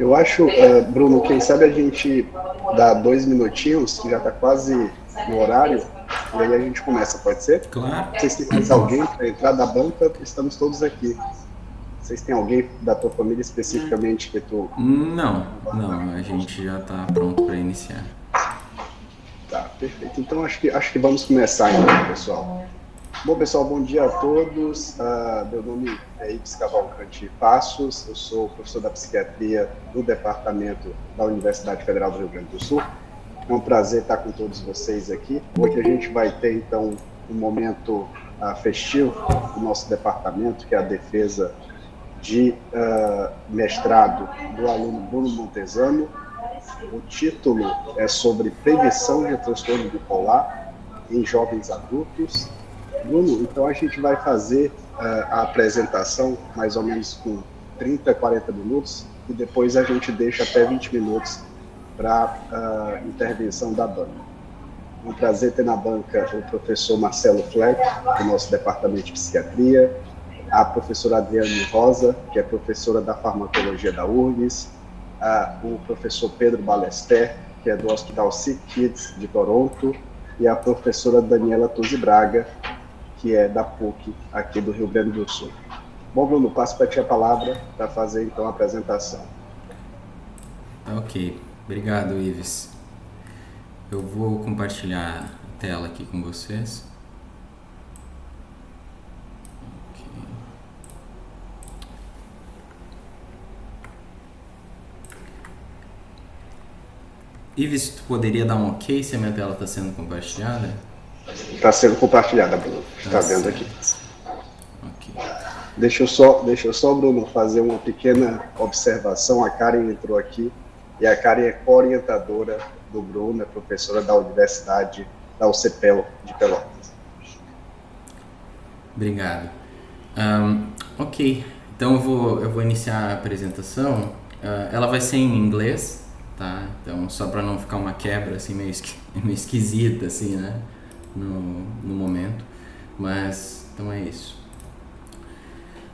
Eu acho, Bruno, quem sabe a gente dá 2 minutinhos, que já está quase no horário, e aí a gente começa, pode ser? Claro. Vocês têm mais alguém para entrar da banca? Estamos todos aqui. Vocês têm alguém da tua família especificamente que tu Não, não vai? não, a gente já está pronto para iniciar. Tá, perfeito. Então acho que vamos começar então, pessoal. Bom, pessoal, bom dia a todos. Meu nome é Ives Cavalcante Passos, eu sou professor da psiquiatria do Departamento da Universidade Federal do Rio Grande do Sul. É um prazer estar com todos vocês aqui. Hoje a gente vai ter, então, um momento festivo do nosso departamento, que é a defesa de mestrado do aluno Bruno Montesano. O título é sobre prevenção de transtorno bipolar em jovens adultos. Bruno, então a gente vai fazer a apresentação mais ou menos com 30, 40 minutos e depois a gente deixa até 20 minutos para a intervenção da banca. É um prazer ter na banca o professor Marcelo Fleck, do nosso departamento de psiquiatria, a professora Adriane Rosa, que é professora da farmacologia da URGS, o professor Pedro Balester, que é do Hospital Sick Kids de Toronto, e a professora Daniela Tuzi Braga, que é da PUC, aqui do Rio Grande do Sul. Bom, Bruno, passo para ti a palavra para fazer, então, a apresentação. Ok, obrigado, Ives. Eu vou compartilhar a tela aqui com vocês. Ok. Ives, tu poderia dar um ok se a minha tela está sendo compartilhada? Está sendo compartilhada, Bruno. Tá Está vendo aqui. certo. Ok. Deixa eu só, Bruno, fazer uma pequena observação. A Karen entrou aqui e a Karen é co-orientadora do Bruno, é professora da Universidade da UCPEL de Pelotas. Obrigado. Ok, então eu vou iniciar a apresentação. Ela vai ser em inglês, tá? Então, só para não ficar uma quebra assim meio esquisita assim, né? No momento. Mas, então é isso.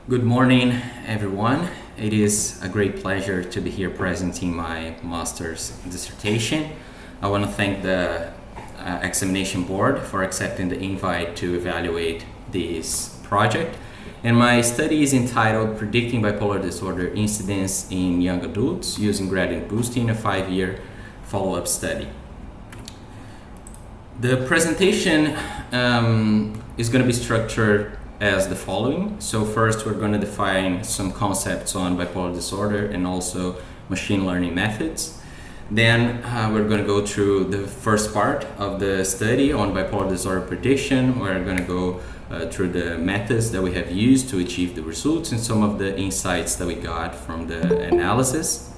Good morning, everyone. It is a great pleasure to be here presenting my master's dissertation. I want to thank the examination board for accepting the invite to evaluate this project. And my study is entitled Predicting Bipolar Disorder Incidence in Young Adults Using Gradient Boosting, a 5-year follow-up study. The presentation is going to be structured as the following. So first we're going to define some concepts on bipolar disorder and also machine learning methods. Then we're going to go through the first part of the study on bipolar disorder prediction. We're going to go through the methods that we have used to achieve the results and some of the insights that we got from the analysis.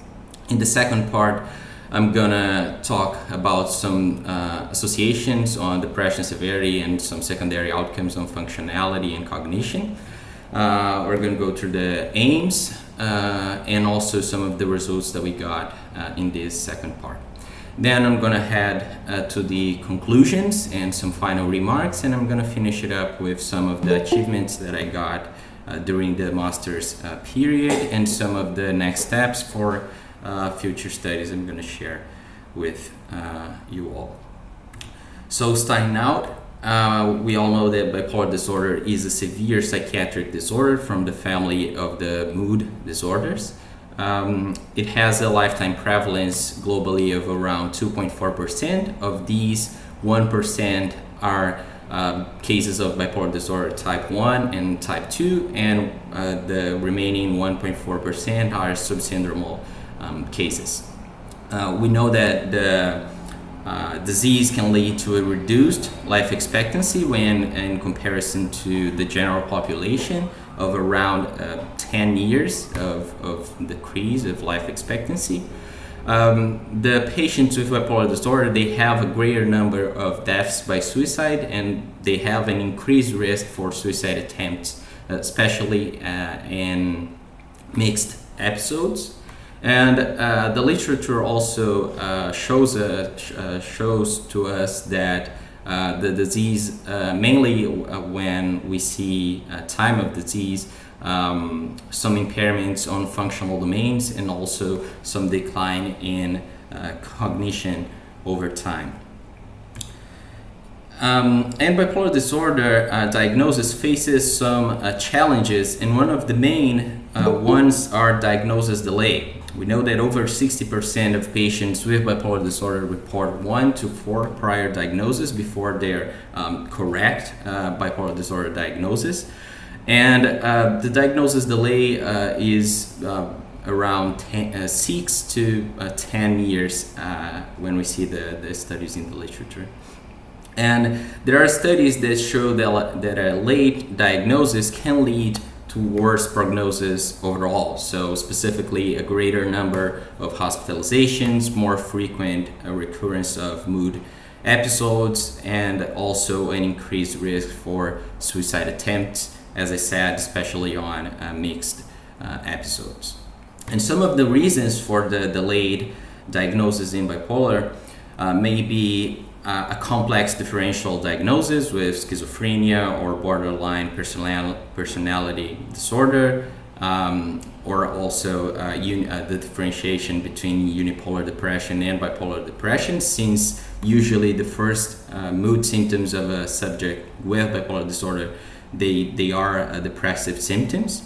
In the second part, I'm gonna talk about some associations on depression severity and some secondary outcomes on functionality and cognition. We're gonna go through the aims and also some of the results that we got in this second part. Then I'm gonna head to the conclusions and some final remarks, and I'm gonna finish it up with some of the achievements that I got during the master's period and some of the next steps for future studies I'm going to share with you all. So starting out, we all know that bipolar disorder is a severe psychiatric disorder from the family of the mood disorders. It has a lifetime prevalence globally of around 2.4%. Of these, 1% are cases of bipolar disorder type 1 and type 2, and the remaining 1.4% are subsyndromal cases. We know that the disease can lead to a reduced life expectancy when in comparison to the general population of around 10 years of decrease of life expectancy. The patients with bipolar disorder, they have a greater number of deaths by suicide, and they have an increased risk for suicide attempts, especially in mixed episodes. And the literature also shows to us that the disease, mainly when we see time of disease, some impairments on functional domains, and also some decline in cognition over time. And bipolar disorder diagnosis faces some challenges, and one of the main ones are diagnosis delay. We know that over 60% of patients with bipolar disorder report 1 to 4 prior diagnoses before their correct bipolar disorder diagnosis. And the diagnosis delay is around 6 to 10 years when we see the studies in the literature. And there are studies that show that a late diagnosis can lead to worse prognosis overall. So specifically, a greater number of hospitalizations, more frequent recurrence of mood episodes, and also an increased risk for suicide attempts, as I said, especially on mixed episodes. And some of the reasons for the delayed diagnosis in bipolar may be a complex differential diagnosis with schizophrenia or borderline personality disorder, or also the differentiation between unipolar depression and bipolar depression, since usually the first mood symptoms of a subject with bipolar disorder, they are depressive symptoms.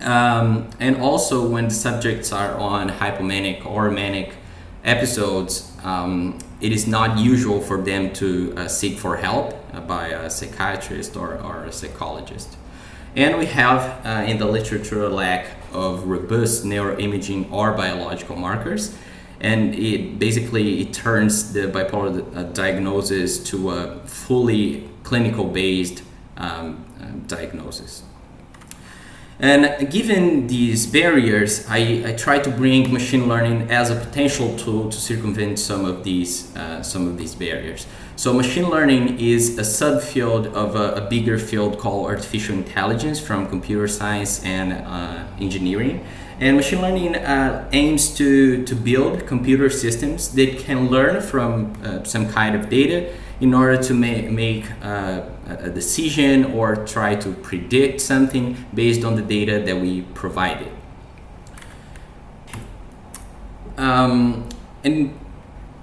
And also when the subjects are on hypomanic or manic episodes, it is not usual for them to seek for help by a psychiatrist or a psychologist. And we have in the literature a lack of robust neuroimaging or biological markers, and it turns the bipolar diagnosis to a fully clinical based diagnosis. And given these barriers, I try to bring machine learning as a potential tool to circumvent some of these barriers. So machine learning is a subfield of a bigger field called artificial intelligence from computer science and engineering. And machine learning aims to build computer systems that can learn from some kind of data in order to make a decision or try to predict something based on the data that we provided. And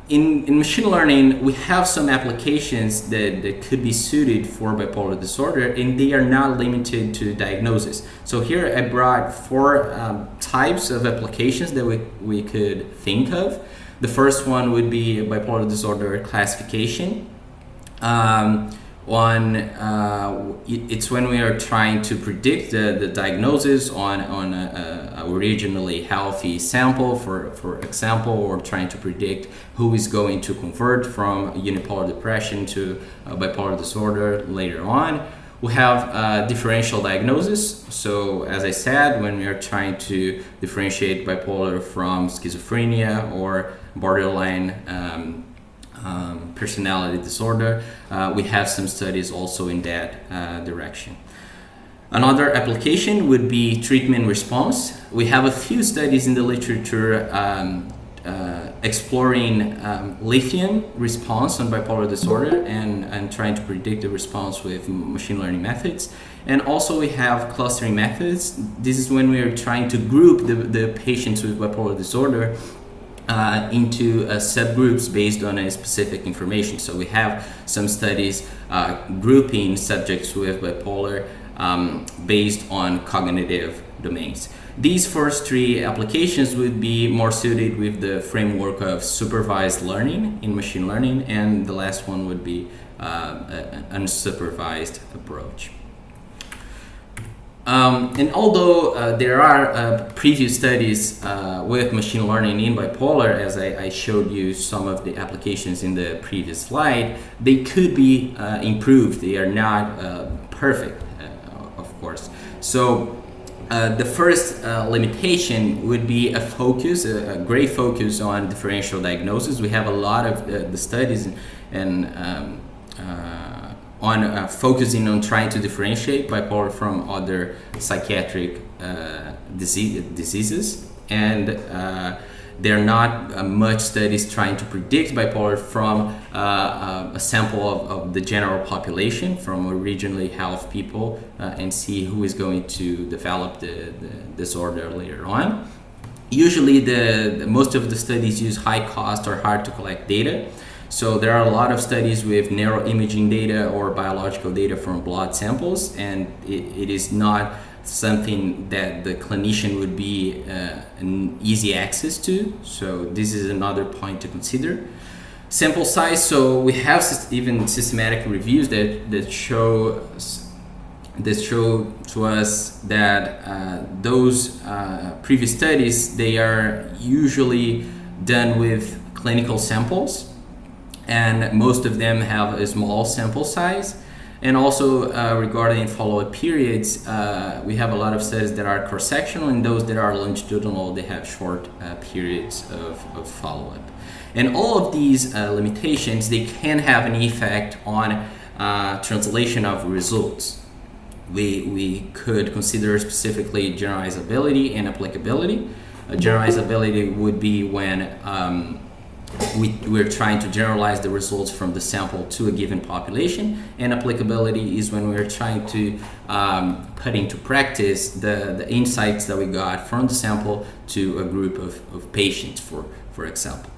in machine learning, we have some applications that could be suited for bipolar disorder, and they are not limited to diagnosis. So here I brought 4 types of applications that we could think of. The first one would be bipolar disorder classification. It's when we are trying to predict the diagnosis on a originally healthy sample, for example, or trying to predict who is going to convert from unipolar depression to bipolar disorder later on. We have differential diagnosis. So as I said, when we are trying to differentiate bipolar from schizophrenia or borderline personality disorder, we have some studies also in that direction. Another application would be treatment response. We have a few studies in the literature exploring lithium response on bipolar disorder and trying to predict the response with machine learning methods. And also we have clustering methods. This is when we are trying to group the patients with bipolar disorder into subgroups based on a specific information. So we have some studies grouping subjects with bipolar based on cognitive domains. These first 3 applications would be more suited with the framework of supervised learning in machine learning, and the last one would be an unsupervised approach. And although there are previous studies with machine learning in bipolar, as I showed you some of the applications in the previous slide, they could be improved. They are not perfect, of course. So the first limitation would be a great focus on differential diagnosis. We have a lot of the studies and on focusing on trying to differentiate bipolar from other psychiatric diseases, and there are not much studies trying to predict bipolar from a sample of the general population, from originally healthy people, and see who is going to develop the disorder later on. Usually most of the studies use high cost or hard to collect data. So there are a lot of studies with neuroimaging data or biological data from blood samples, and it is not something that the clinician would be an easy access to. So this is another point to consider. Sample size, so we have even systematic reviews that show to us that those previous studies, they are usually done with clinical samples, and most of them have a small sample size. And also regarding follow-up periods, we have a lot of studies that are cross-sectional, and those that are longitudinal, they have short periods of follow-up. And all of these limitations, they can have an effect on translation of results. We could consider specifically generalizability and applicability. Generalizability would be when we're trying to generalize the results from the sample to a given population, and applicability is when we're trying to put into practice the insights that we got from the sample to a group of patients, for example.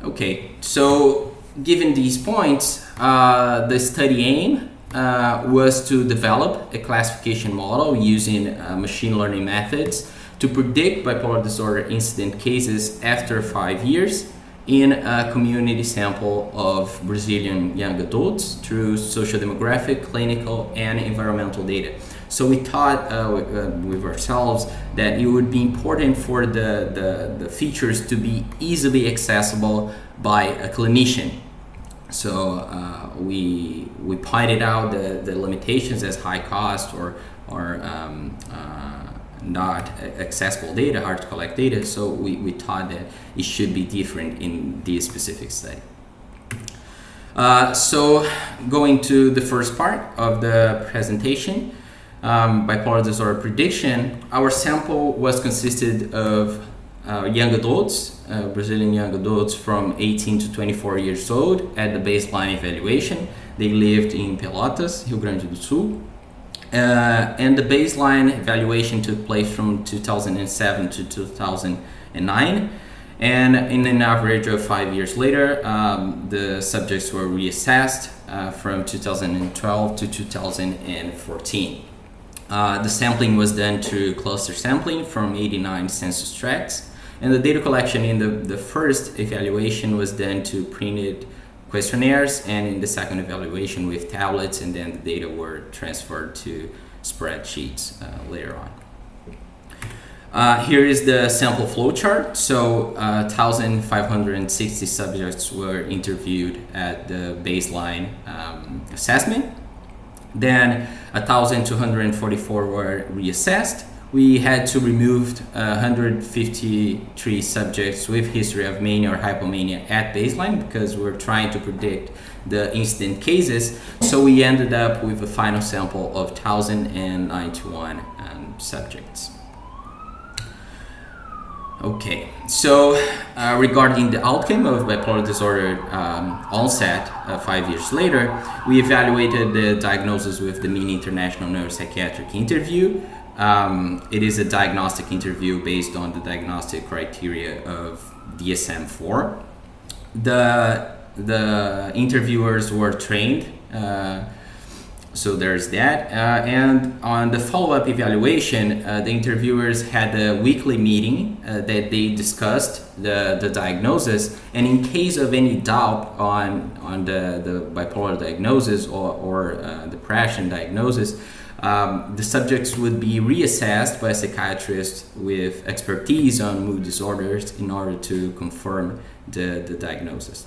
Okay, so given these points, the study aim was to develop a classification model using machine learning methods to predict bipolar disorder incident cases after 5 years in a community sample of Brazilian young adults through social demographic, clinical, and environmental data. So we thought with ourselves that it would be important for the features to be easily accessible by a clinician. So we pointed out the limitations as high cost or not accessible data, hard to collect data. So we thought that it should be different in this specific study. So going to the first part of the presentation, bipolar disorder prediction, our sample was consisted of young adults, Brazilian young adults from 18 to 24 years old at the baseline evaluation. They lived in Pelotas, Rio Grande do Sul. And the baseline evaluation took place from 2007 to 2009. And in an average of 5 years later, the subjects were reassessed from 2012 to 2014. The sampling was done through cluster sampling from 89 census tracts. And the data collection in the first evaluation was done to printed questionnaires, and in the second evaluation with tablets, and then the data were transferred to spreadsheets later on. Here is the sample flow chart. So 1,560 subjects were interviewed at the baseline assessment. Then 1,244 were reassessed. We had to remove 153 subjects with history of mania or hypomania at baseline because we're trying to predict the incident cases. So we ended up with a final sample of 1,091 subjects. Okay, so regarding the outcome of bipolar disorder onset 5 years later, we evaluated the diagnosis with the Mini International Neuropsychiatric Interview. It is a diagnostic interview based on the diagnostic criteria of DSM-4. The interviewers were trained, so there's that. And on the follow-up evaluation, the interviewers had a weekly meeting that they discussed the diagnosis. And in case of any doubt on the bipolar diagnosis or depression diagnosis, the subjects would be reassessed by a psychiatrist with expertise on mood disorders in order to confirm the diagnosis.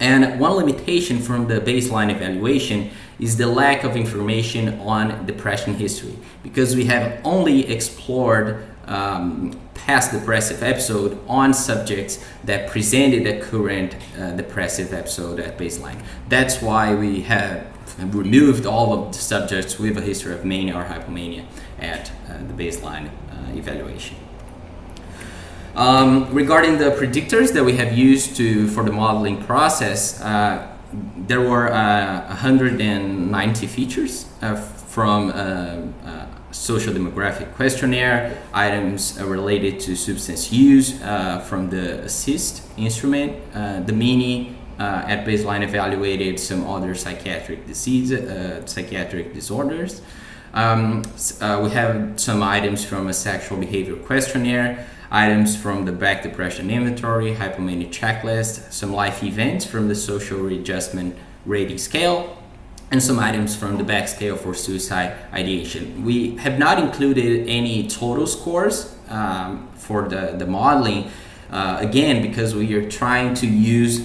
And one limitation from the baseline evaluation is the lack of information on depression history, because we have only explored past depressive episode on subjects that presented a current depressive episode at baseline. That's why we have removed all of the subjects with a history of mania or hypomania at the baseline evaluation. Regarding the predictors that we have used for the modeling process, there were 190 features from social demographic questionnaire, items related to substance use from the ASSIST instrument, the MINI at baseline evaluated some other psychiatric disorders. We have some items from a sexual behavior questionnaire, items from the Beck Depression Inventory, hypomania checklist, some life events from the social readjustment rating scale, and some items from the Beck scale for suicide ideation. We have not included any total scores for the modeling, again, because we are trying to use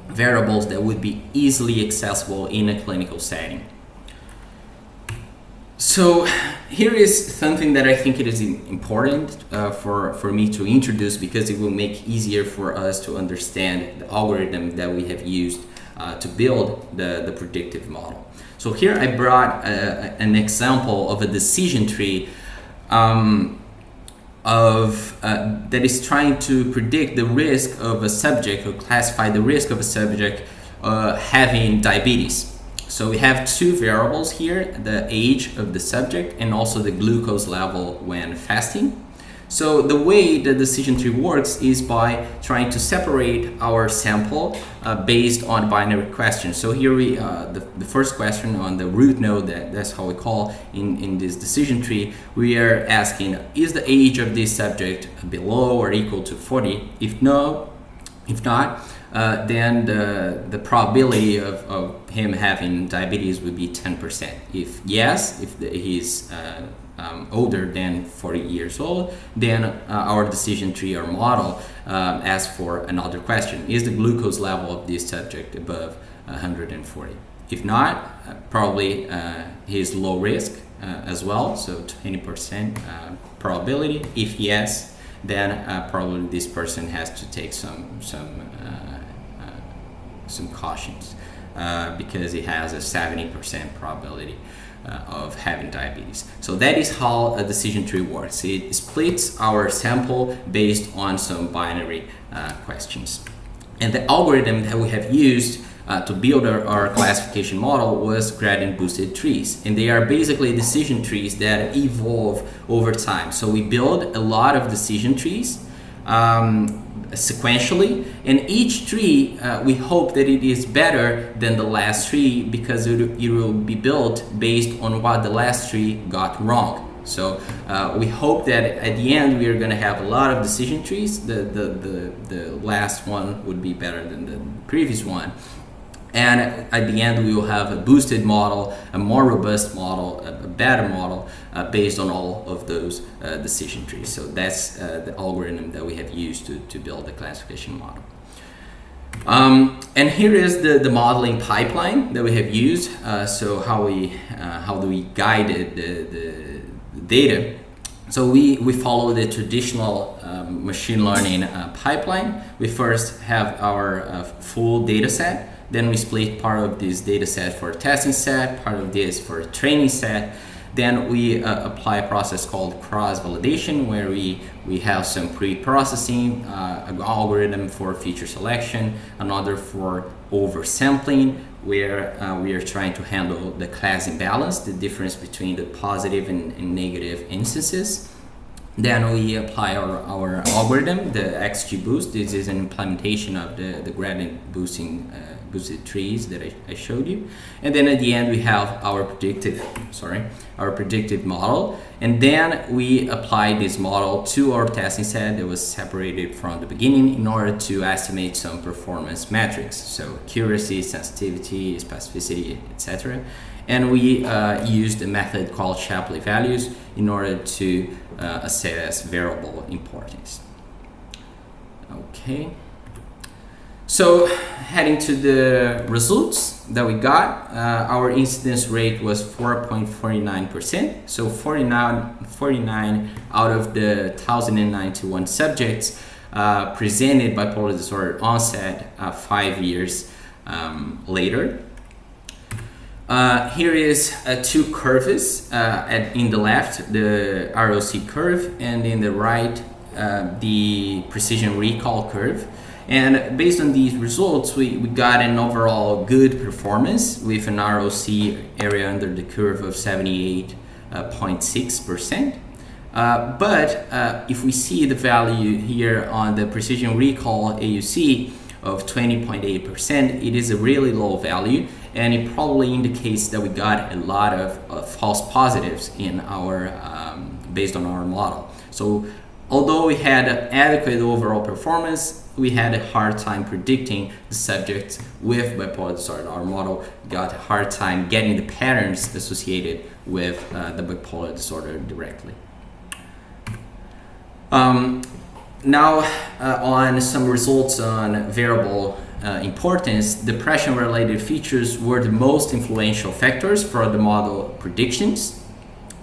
variables that would be easily accessible in a clinical setting. So here is something that I think it is important for me to introduce, because it will make easier for us to understand the algorithm that we have used to build the predictive model. So here I brought an example of a decision tree that is trying to predict the risk of a subject, or classify the risk of a subject having diabetes. So we have two variables here, the age of the subject and also the glucose level when fasting. So the way the decision tree works is by trying to separate our sample based on binary questions. So here we, the first question on the root node, that's how we call in this decision tree, we are asking, is the age of this subject below or equal to 40? If not, then the probability of him having diabetes would be 10%. If yes, if he's older than 40 years old, then our decision tree or model asks for another question. Is the glucose level of this subject above 140? If not, probably he's low risk as well, so 20% probability. If yes, then probably this person has to take some cautions because he has a 70% probability of having diabetes. So that is how a decision tree works. It splits our sample based on some binary questions. And the algorithm that we have used to build our classification model was gradient boosted trees. And they are basically decision trees that evolve over time. So we build a lot of decision trees sequentially, and each tree we hope that it is better than the last tree, because it will be built based on what the last tree got wrong. So we hope that at the end we are going to have a lot of decision trees. The last one would be better than the previous one, and at the end we will have a boosted model, a more robust model, a better model based on all of those decision trees. So that's the algorithm that we have used to build the classification model. And here is the modeling pipeline that we have used. So how do we guide the data? So we follow the traditional machine learning pipeline. We first have our full data set. Then we split part of this data set for a testing set, part of this for a training set. Then we apply a process called cross-validation, where we have some pre-processing, an algorithm for feature selection, another for oversampling, where we are trying to handle the class imbalance, the difference between the positive and negative instances. Then we apply our algorithm, the XGBoost. This is an implementation of the gradient boosted trees that I showed you. And then at the end we have our predictive model. And then we apply this model to our testing set that was separated from the beginning in order to estimate some performance metrics. So accuracy, sensitivity, specificity, etc. And we used a method called Shapley values in order to assess variable importance. Okay. So heading to the results that we got, our incidence rate was 4.49%. So 49 out of the 1,091 subjects presented bipolar disorder onset 5 years later. Here is two curves. In the left, the ROC curve, and in the right, the precision recall curve. And based on these results, we got an overall good performance with an ROC area under the curve of 78.6%. But if we see the value here on the precision recall AUC of 20.8%, it is a really low value, and it probably indicates that we got a lot of false positives in our based on our model. So although we had adequate overall performance, we had a hard time predicting the subjects with bipolar disorder. Our model got a hard time getting the patterns associated with the bipolar disorder directly. Now on some results on variable importance, depression-related features were the most influential factors for the model predictions.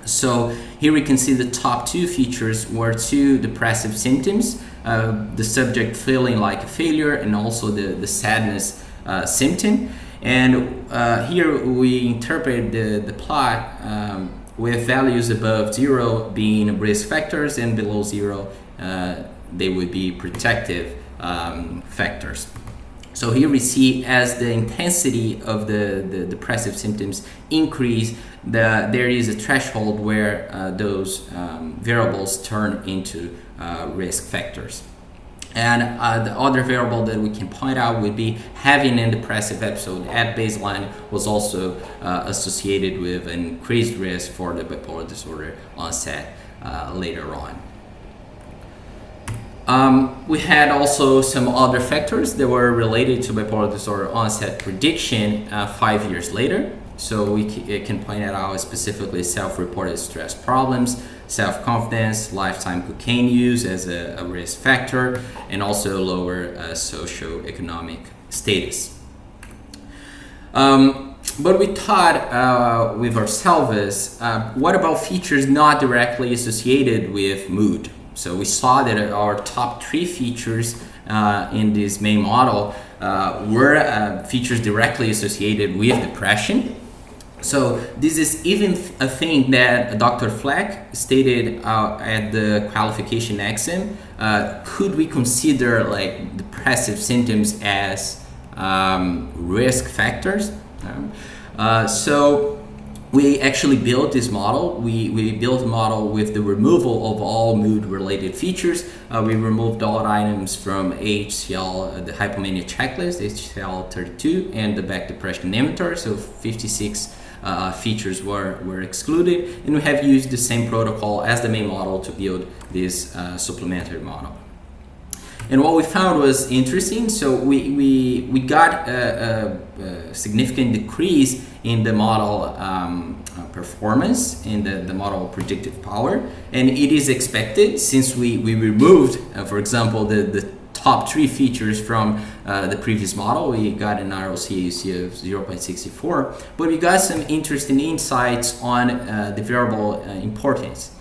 So here we can see the top two features were two depressive symptoms, the subject feeling like a failure and also the sadness symptom. And here we interpret the plot with values above 0 being risk factors and below 0 they would be protective factors. So here we see as the intensity of the depressive symptoms increase, there is a threshold where those variables turn into risk factors. And the other variable that we can point out would be having a depressive episode at baseline was also associated with an increased risk for the bipolar disorder onset later on. We had also some other factors that were related to bipolar disorder onset prediction 5 years later. So we can point out specifically self-reported stress problems, self-confidence, lifetime cocaine use as a risk factor, and also lower socioeconomic status. But we thought with ourselves, what about features not directly associated with mood? So we saw that our top 3 features in this main model were features directly associated with depression. So this is even a thing that Dr. Fleck stated at the qualification exam. Could we consider like depressive symptoms as risk factors? So we actually built this model. We built a model with the removal of all mood-related features. We removed all items from HCL, the hypomania checklist, HCL 32, and the back depression inventory. So 56 features were excluded, and we have used the same protocol as the main model to build this supplementary model. And what we found was interesting. So we got a significant decrease in the model performance, in the model predictive power, and it is expected since we removed, for example, the top 3 features from the previous model. We got an ROC-AUC of 0.64, but we got some interesting insights on the variable importance.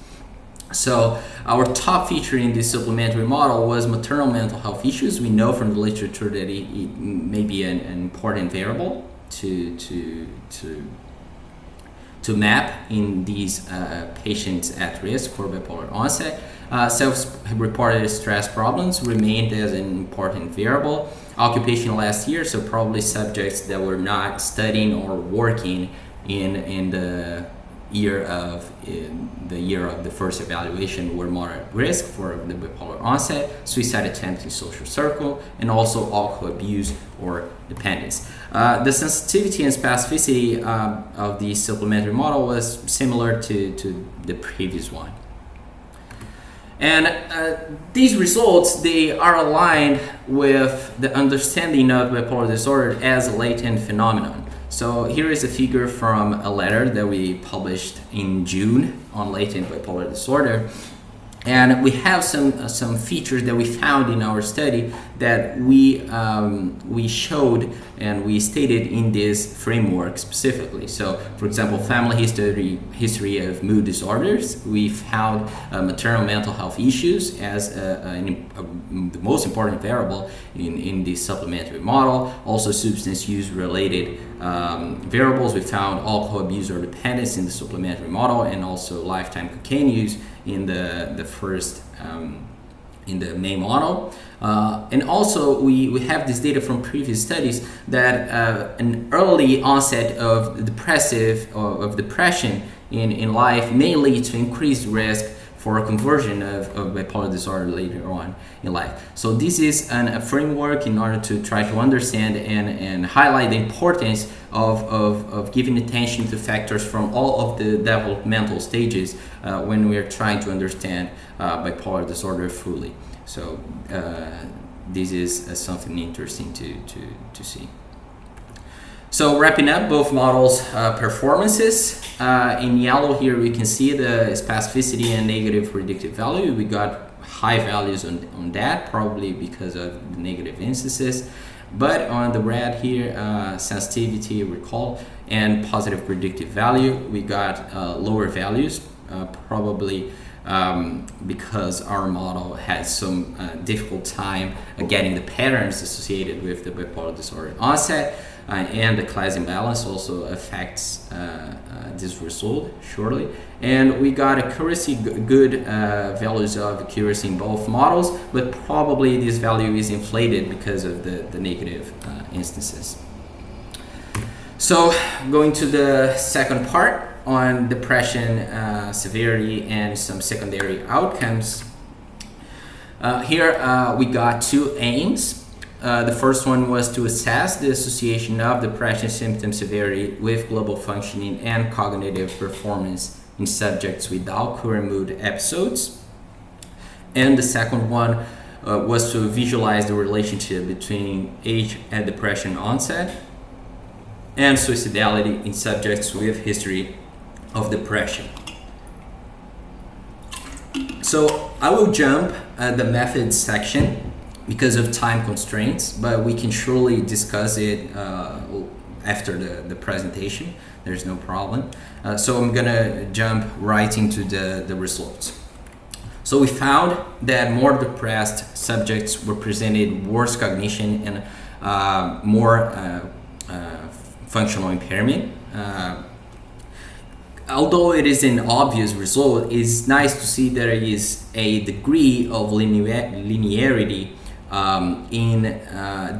So our top feature in this supplementary model was maternal mental health issues. We know from the literature that it may be an important variable to map in these patients at risk for bipolar onset. Self-reported stress problems remained as an important variable. Occupation last year, so probably subjects that were not studying or working in the year of the first evaluation were more at risk for the bipolar onset, suicide attempt in social circle, and also alcohol abuse or dependence. The sensitivity and specificity of the supplementary model was similar to the previous one. And these results, they are aligned with the understanding of bipolar disorder as a latent phenomenon. So here is a figure from a letter that we published in June on latent bipolar disorder. And we have some features that we found in our study that we showed and we stated in this framework specifically. So, for example, family history of mood disorders. We found maternal mental health issues as the most important variable in this supplementary model. Also, substance use related variables. We found alcohol abuse or dependence in the supplementary model, and also lifetime cocaine use in the first the main model. And also we have this data from previous studies that an early onset of depression in life may lead to increased risk for a conversion of bipolar disorder later on in life. So this is a framework in order to try to understand and highlight the importance of giving attention to factors from all of the developmental stages when we are trying to understand bipolar disorder fully. So this is something interesting to see. So wrapping up both models' performances, in yellow here we can see the specificity and negative predictive value. We got high values on that, probably because of the negative instances. But on the red here, sensitivity, recall, and positive predictive value, we got lower values, probably because our model had some difficult time getting the patterns associated with the bipolar disorder onset. And the class imbalance also affects this result, surely. And we got accuracy, good values of accuracy in both models, but probably this value is inflated because of the negative instances. So going to the second part on depression severity and some secondary outcomes. Here we got two aims. The first one was to assess the association of depression symptom severity with global functioning and cognitive performance in subjects without current mood episodes. And the second one was to visualize the relationship between age and depression onset and suicidality in subjects with history of depression. So I will jump at the methods section because of time constraints, but we can surely discuss it after the presentation. There's no problem. So I'm gonna jump right into the results. So we found that more depressed subjects were presented worse cognition and more functional impairment. Although it is an obvious result, it's nice to see there is a degree of linearity in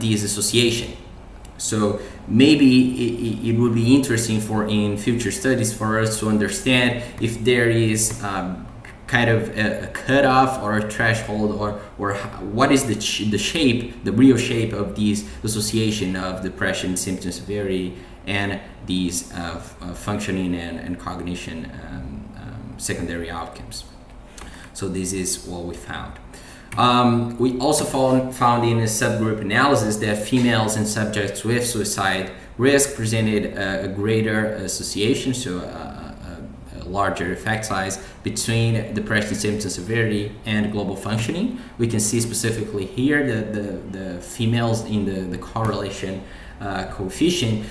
this association. So maybe it would be interesting in future studies for us to understand if there is kind of a cutoff or a threshold or what is the shape, the real shape of these association of depression symptom severity and these functioning and cognition secondary outcomes. So this is what we found. We also found in a subgroup analysis that females and subjects with suicide risk presented a greater association, so a larger effect size between depression symptom severity and global functioning. We can see specifically here the females in the correlation coefficient,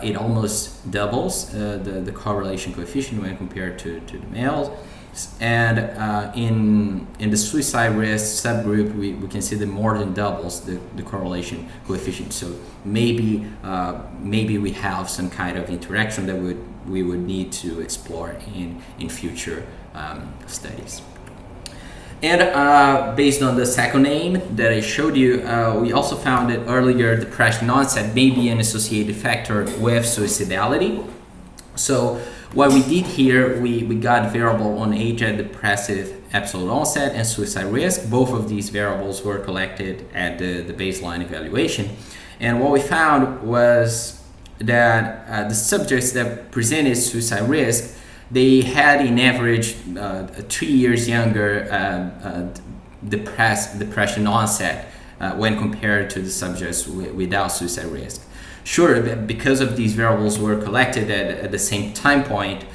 it almost doubles the correlation coefficient when compared to the males. And in the suicide risk subgroup, we can see that more than doubles the correlation coefficient. So maybe we have some kind of interaction that we would need to explore in future studies. And based on the second aim that I showed you, we also found that earlier depression onset may be an associated factor with suicidality. So what we did here, we got variable on age at depressive episode onset and suicide risk. Both of these variables were collected at the baseline evaluation. And what we found was that the subjects that presented suicide risk, they had in average 3 years younger depression onset when compared to the subjects without suicide risk. Sure, because of these variables were collected at the same time point,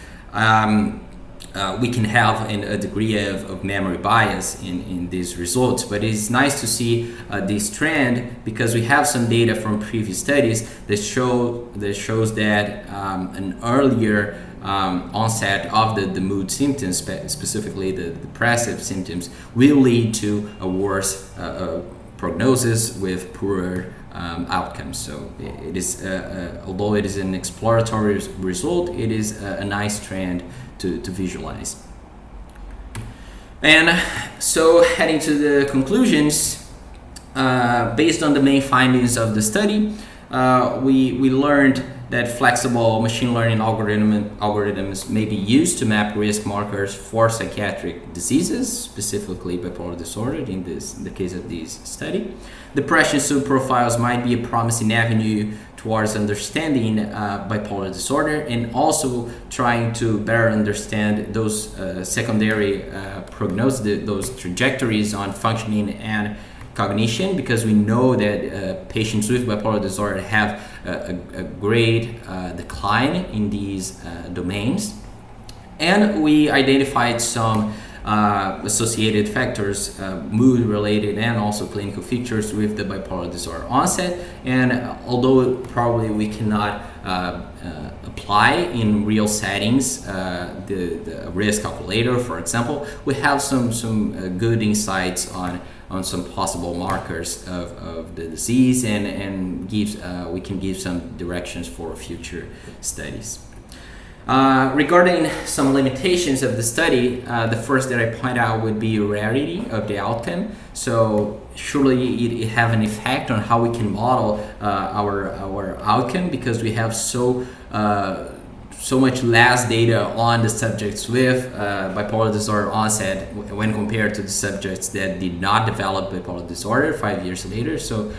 we can have a degree of memory bias in these results, but it's nice to see this trend because we have some data from previous studies that shows that an earlier onset of the mood symptoms, specifically the depressive symptoms, will lead to a worse prognosis with poorer outcomes. So it is, although it is an exploratory result, it is a nice trend to visualize. And so heading to the conclusions, based on the main findings of the study, we learned that flexible machine learning algorithms may be used to map risk markers for psychiatric diseases, specifically bipolar disorder in the case of this study. Depression subprofiles might be a promising avenue towards understanding bipolar disorder and also trying to better understand those secondary prognosis, those trajectories on functioning and cognition, because we know that patients with bipolar disorder have a great decline in these domains. And we identified some associated factors, mood related and also clinical features with the bipolar disorder onset. And although probably we cannot apply in real settings the risk calculator, for example, we have some good insights on some possible markers of the disease, and we can give some directions for future studies. Regarding some limitations of the study, the first that I point out would be rarity of the outcome. So surely it have an effect on how we can model our outcome, because we have so much less data on the subjects with bipolar disorder onset when compared to the subjects that did not develop bipolar disorder 5 years later. So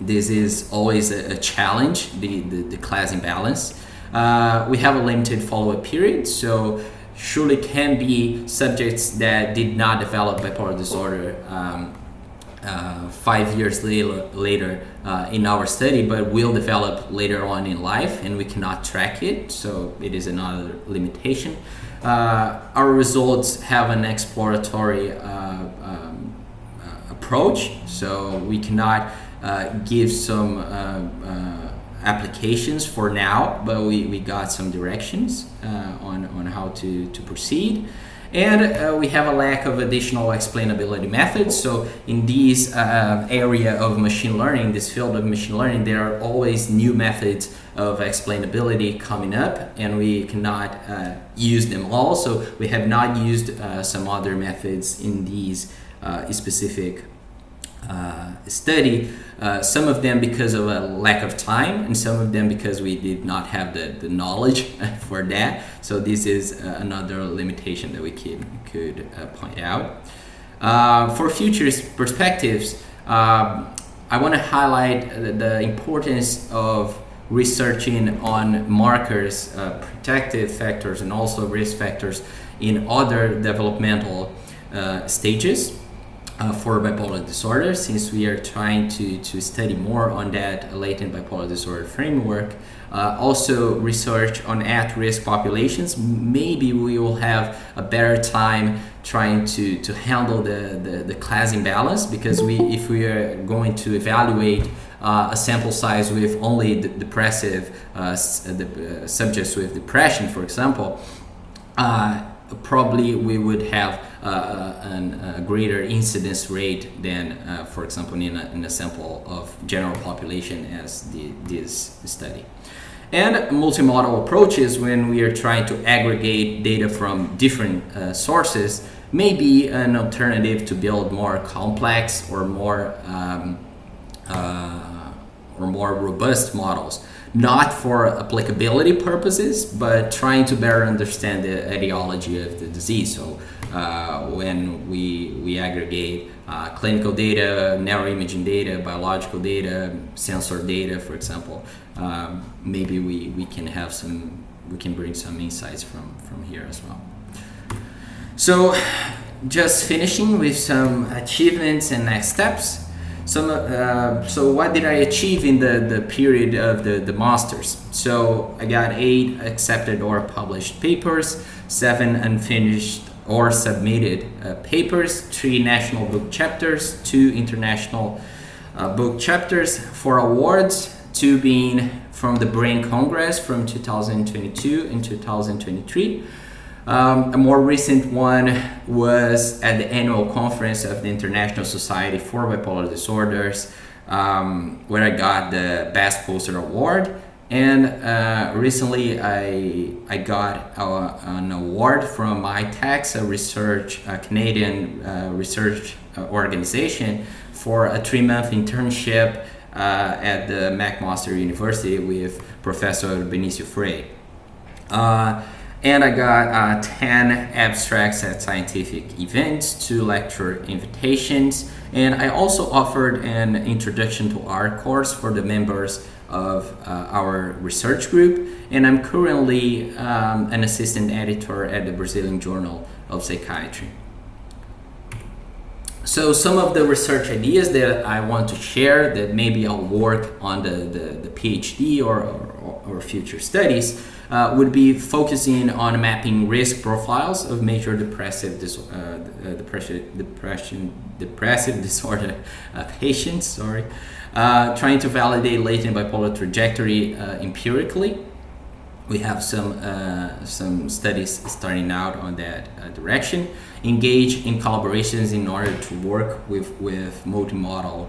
this is always a challenge, the class imbalance. We have a limited follow-up period, so surely can be subjects that did not develop bipolar disorder 5 years later in our study, but will develop later on in life, and we cannot track it, so it is another limitation. Our results have an exploratory approach, so we cannot give some applications for now, but we got some directions on how to proceed. And we have a lack of additional explainability methods. So in this area of machine learning, this field of machine learning, there are always new methods of explainability coming up, and we cannot use them all. So we have not used some other methods in these specific study, some of them because of a lack of time, and some of them because we did not have the knowledge for that. So this is another limitation that we could point out. For future perspectives, I want to highlight the importance of researching on markers, protective factors, and also risk factors in other developmental stages for bipolar disorder, since we are trying to study more on that latent bipolar disorder framework. Also research on at-risk populations. Maybe we will have a better time trying to handle the class imbalance, because if we are going to evaluate a sample size with only depressive subjects with depression, for example, probably we would have a greater incidence rate than, for example, in a sample of general population as this study. And multimodal approaches, when we are trying to aggregate data from different sources, may be an alternative to build more complex or more robust models. Not for applicability purposes, but trying to better understand the etiology of the disease. So when we aggregate clinical data, neuroimaging data, biological data, sensor data, for example, maybe we can bring some insights from here as well. So just finishing with some achievements and next steps. So what did I achieve in the period of the masters? So I got 8 accepted or published papers, 7 unfinished or submitted papers, 3 national book chapters, 2 international book chapters, 4 awards, 2 being from the Brain Congress from 2022 and 2023. A more recent one was at the annual conference of the International Society for Bipolar Disorders, where I got the Best Poster Award. And recently I got an award from ITEX, a Canadian research organization, for a 3-month internship at the McMaster University with Professor Benicio Frey. And I got 10 abstracts at scientific events, 2 lecture invitations, and I also offered an introduction to art course for the members of our research group, and I'm currently an assistant editor at the Brazilian Journal of Psychiatry. So some of the research ideas that I want to share that maybe I'll work on the PhD or future studies would be focusing on mapping risk profiles of major depressive disorder patients. Trying to validate latent bipolar trajectory empirically. We have some studies starting out on that direction. Engage in collaborations in order to work with multimodal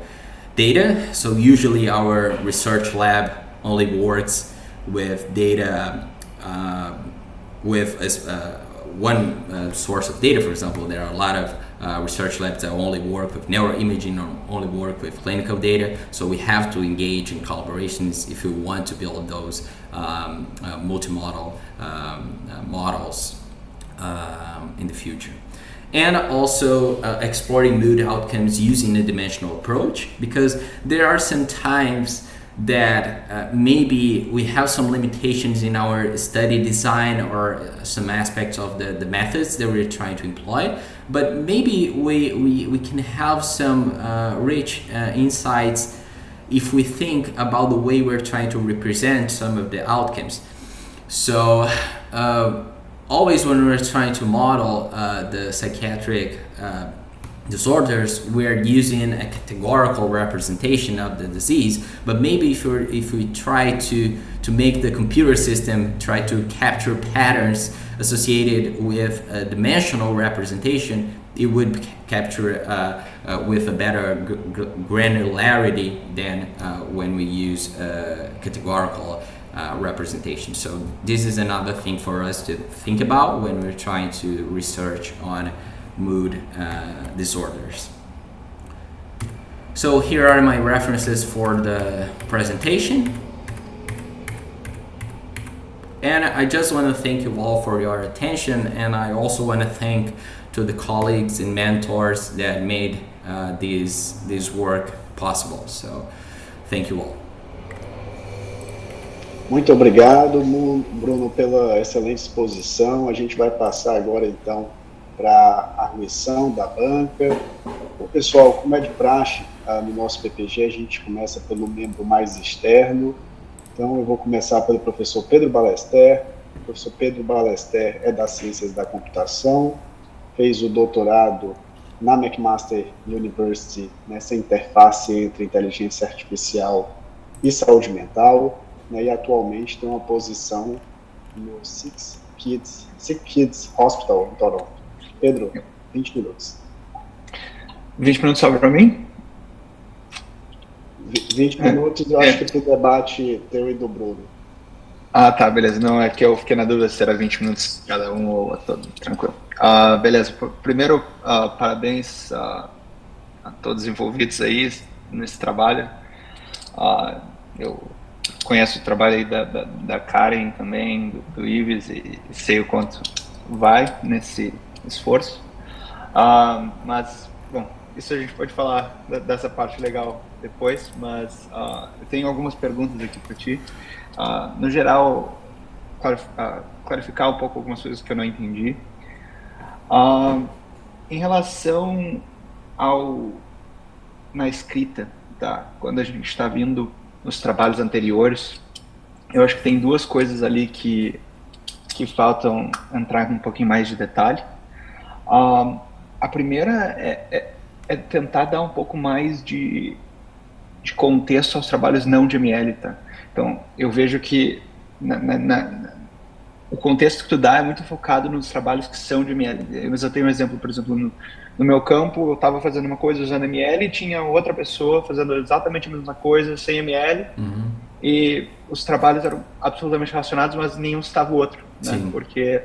data. So usually our research lab only works with data with one source of data. For example, there are a lot of research labs that only work with neuroimaging or only work with clinical data. So we have to engage in collaborations if we want to build those multimodal models in the future. And also exploring mood outcomes using a dimensional approach, because there are some times that maybe we have some limitations in our study design or some aspects of the methods that we're trying to employ, but maybe we can have some rich insights if we think about the way we're trying to represent some of the outcomes. So always when we're trying to model the psychiatric disorders, we're using a categorical representation of the disease, but maybe if we try to make the computer system try to capture patterns associated with a dimensional representation, it would capture with a better granularity than when we use categorical representation. So this is another thing for us to think about when we're trying to research on mood disorders. So here are my references for the presentation. And I just want to thank you all for your attention, and I also want to thank to the colleagues and mentors that made this work possible. So thank you all. Muito obrigado, Bruno, pela excelente exposição. A gente vai passar agora, então, para a admissão da banca. Bom, pessoal, como é de praxe, no nosso PPG, a gente começa pelo membro mais externo. Então, eu vou começar pelo professor Pedro Ballester. O professor Pedro Ballester é das Ciências da Computação, fez o doutorado na McMaster University, nessa interface entre inteligência artificial e saúde mental, né, e atualmente tem uma posição no Sick Kids Hospital, em Toronto. Pedro, 20 minutos. 20 minutos só para mim? 20 minutos, eu acho que para o debate teu e do Bruno. Ah, tá, beleza. Não, é que eu fiquei na dúvida se era 20 minutos cada um ou todo, tranquilo. Beleza. Primeiro, parabéns a todos os envolvidos aí nesse trabalho. Eu conheço o trabalho aí da Karen também, do Ives, e sei o quanto vai nesse esforço. Mas, bom, isso a gente pode falar dessa parte legal depois, mas eu tenho algumas perguntas aqui para ti. No geral, clarificar um pouco algumas coisas que eu não entendi. Em relação na escrita, tá? Quando a gente está vindo nos trabalhos anteriores, eu acho que tem duas coisas ali que faltam entrar um pouquinho mais de detalhe. A primeira é tentar dar um pouco mais de contexto aos trabalhos não de ML, tá? Então, eu vejo que o contexto que tu dá é muito focado nos trabalhos que são de ML. Eu tenho um exemplo, por exemplo, no meu campo, eu estava fazendo uma coisa usando ML e tinha outra pessoa fazendo exatamente a mesma coisa sem ML. e os trabalhos eram absolutamente relacionados, mas nenhum estava o outro, né? Sim. Porque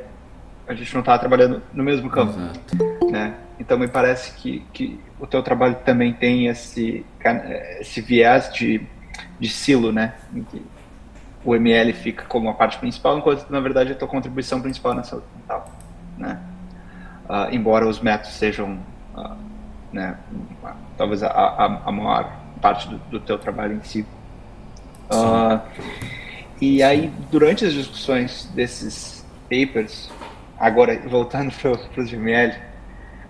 a gente não estava trabalhando no mesmo campo, Exato. né? Então me parece que o teu trabalho também tem esse viés de silo, né? Em que o ML fica como a parte principal, enquanto na verdade a tua contribuição principal na saúde mental, né? Embora os métodos sejam, né, talvez a maior parte do teu trabalho em si. E aí, durante as discussões desses papers, agora voltando para os ML,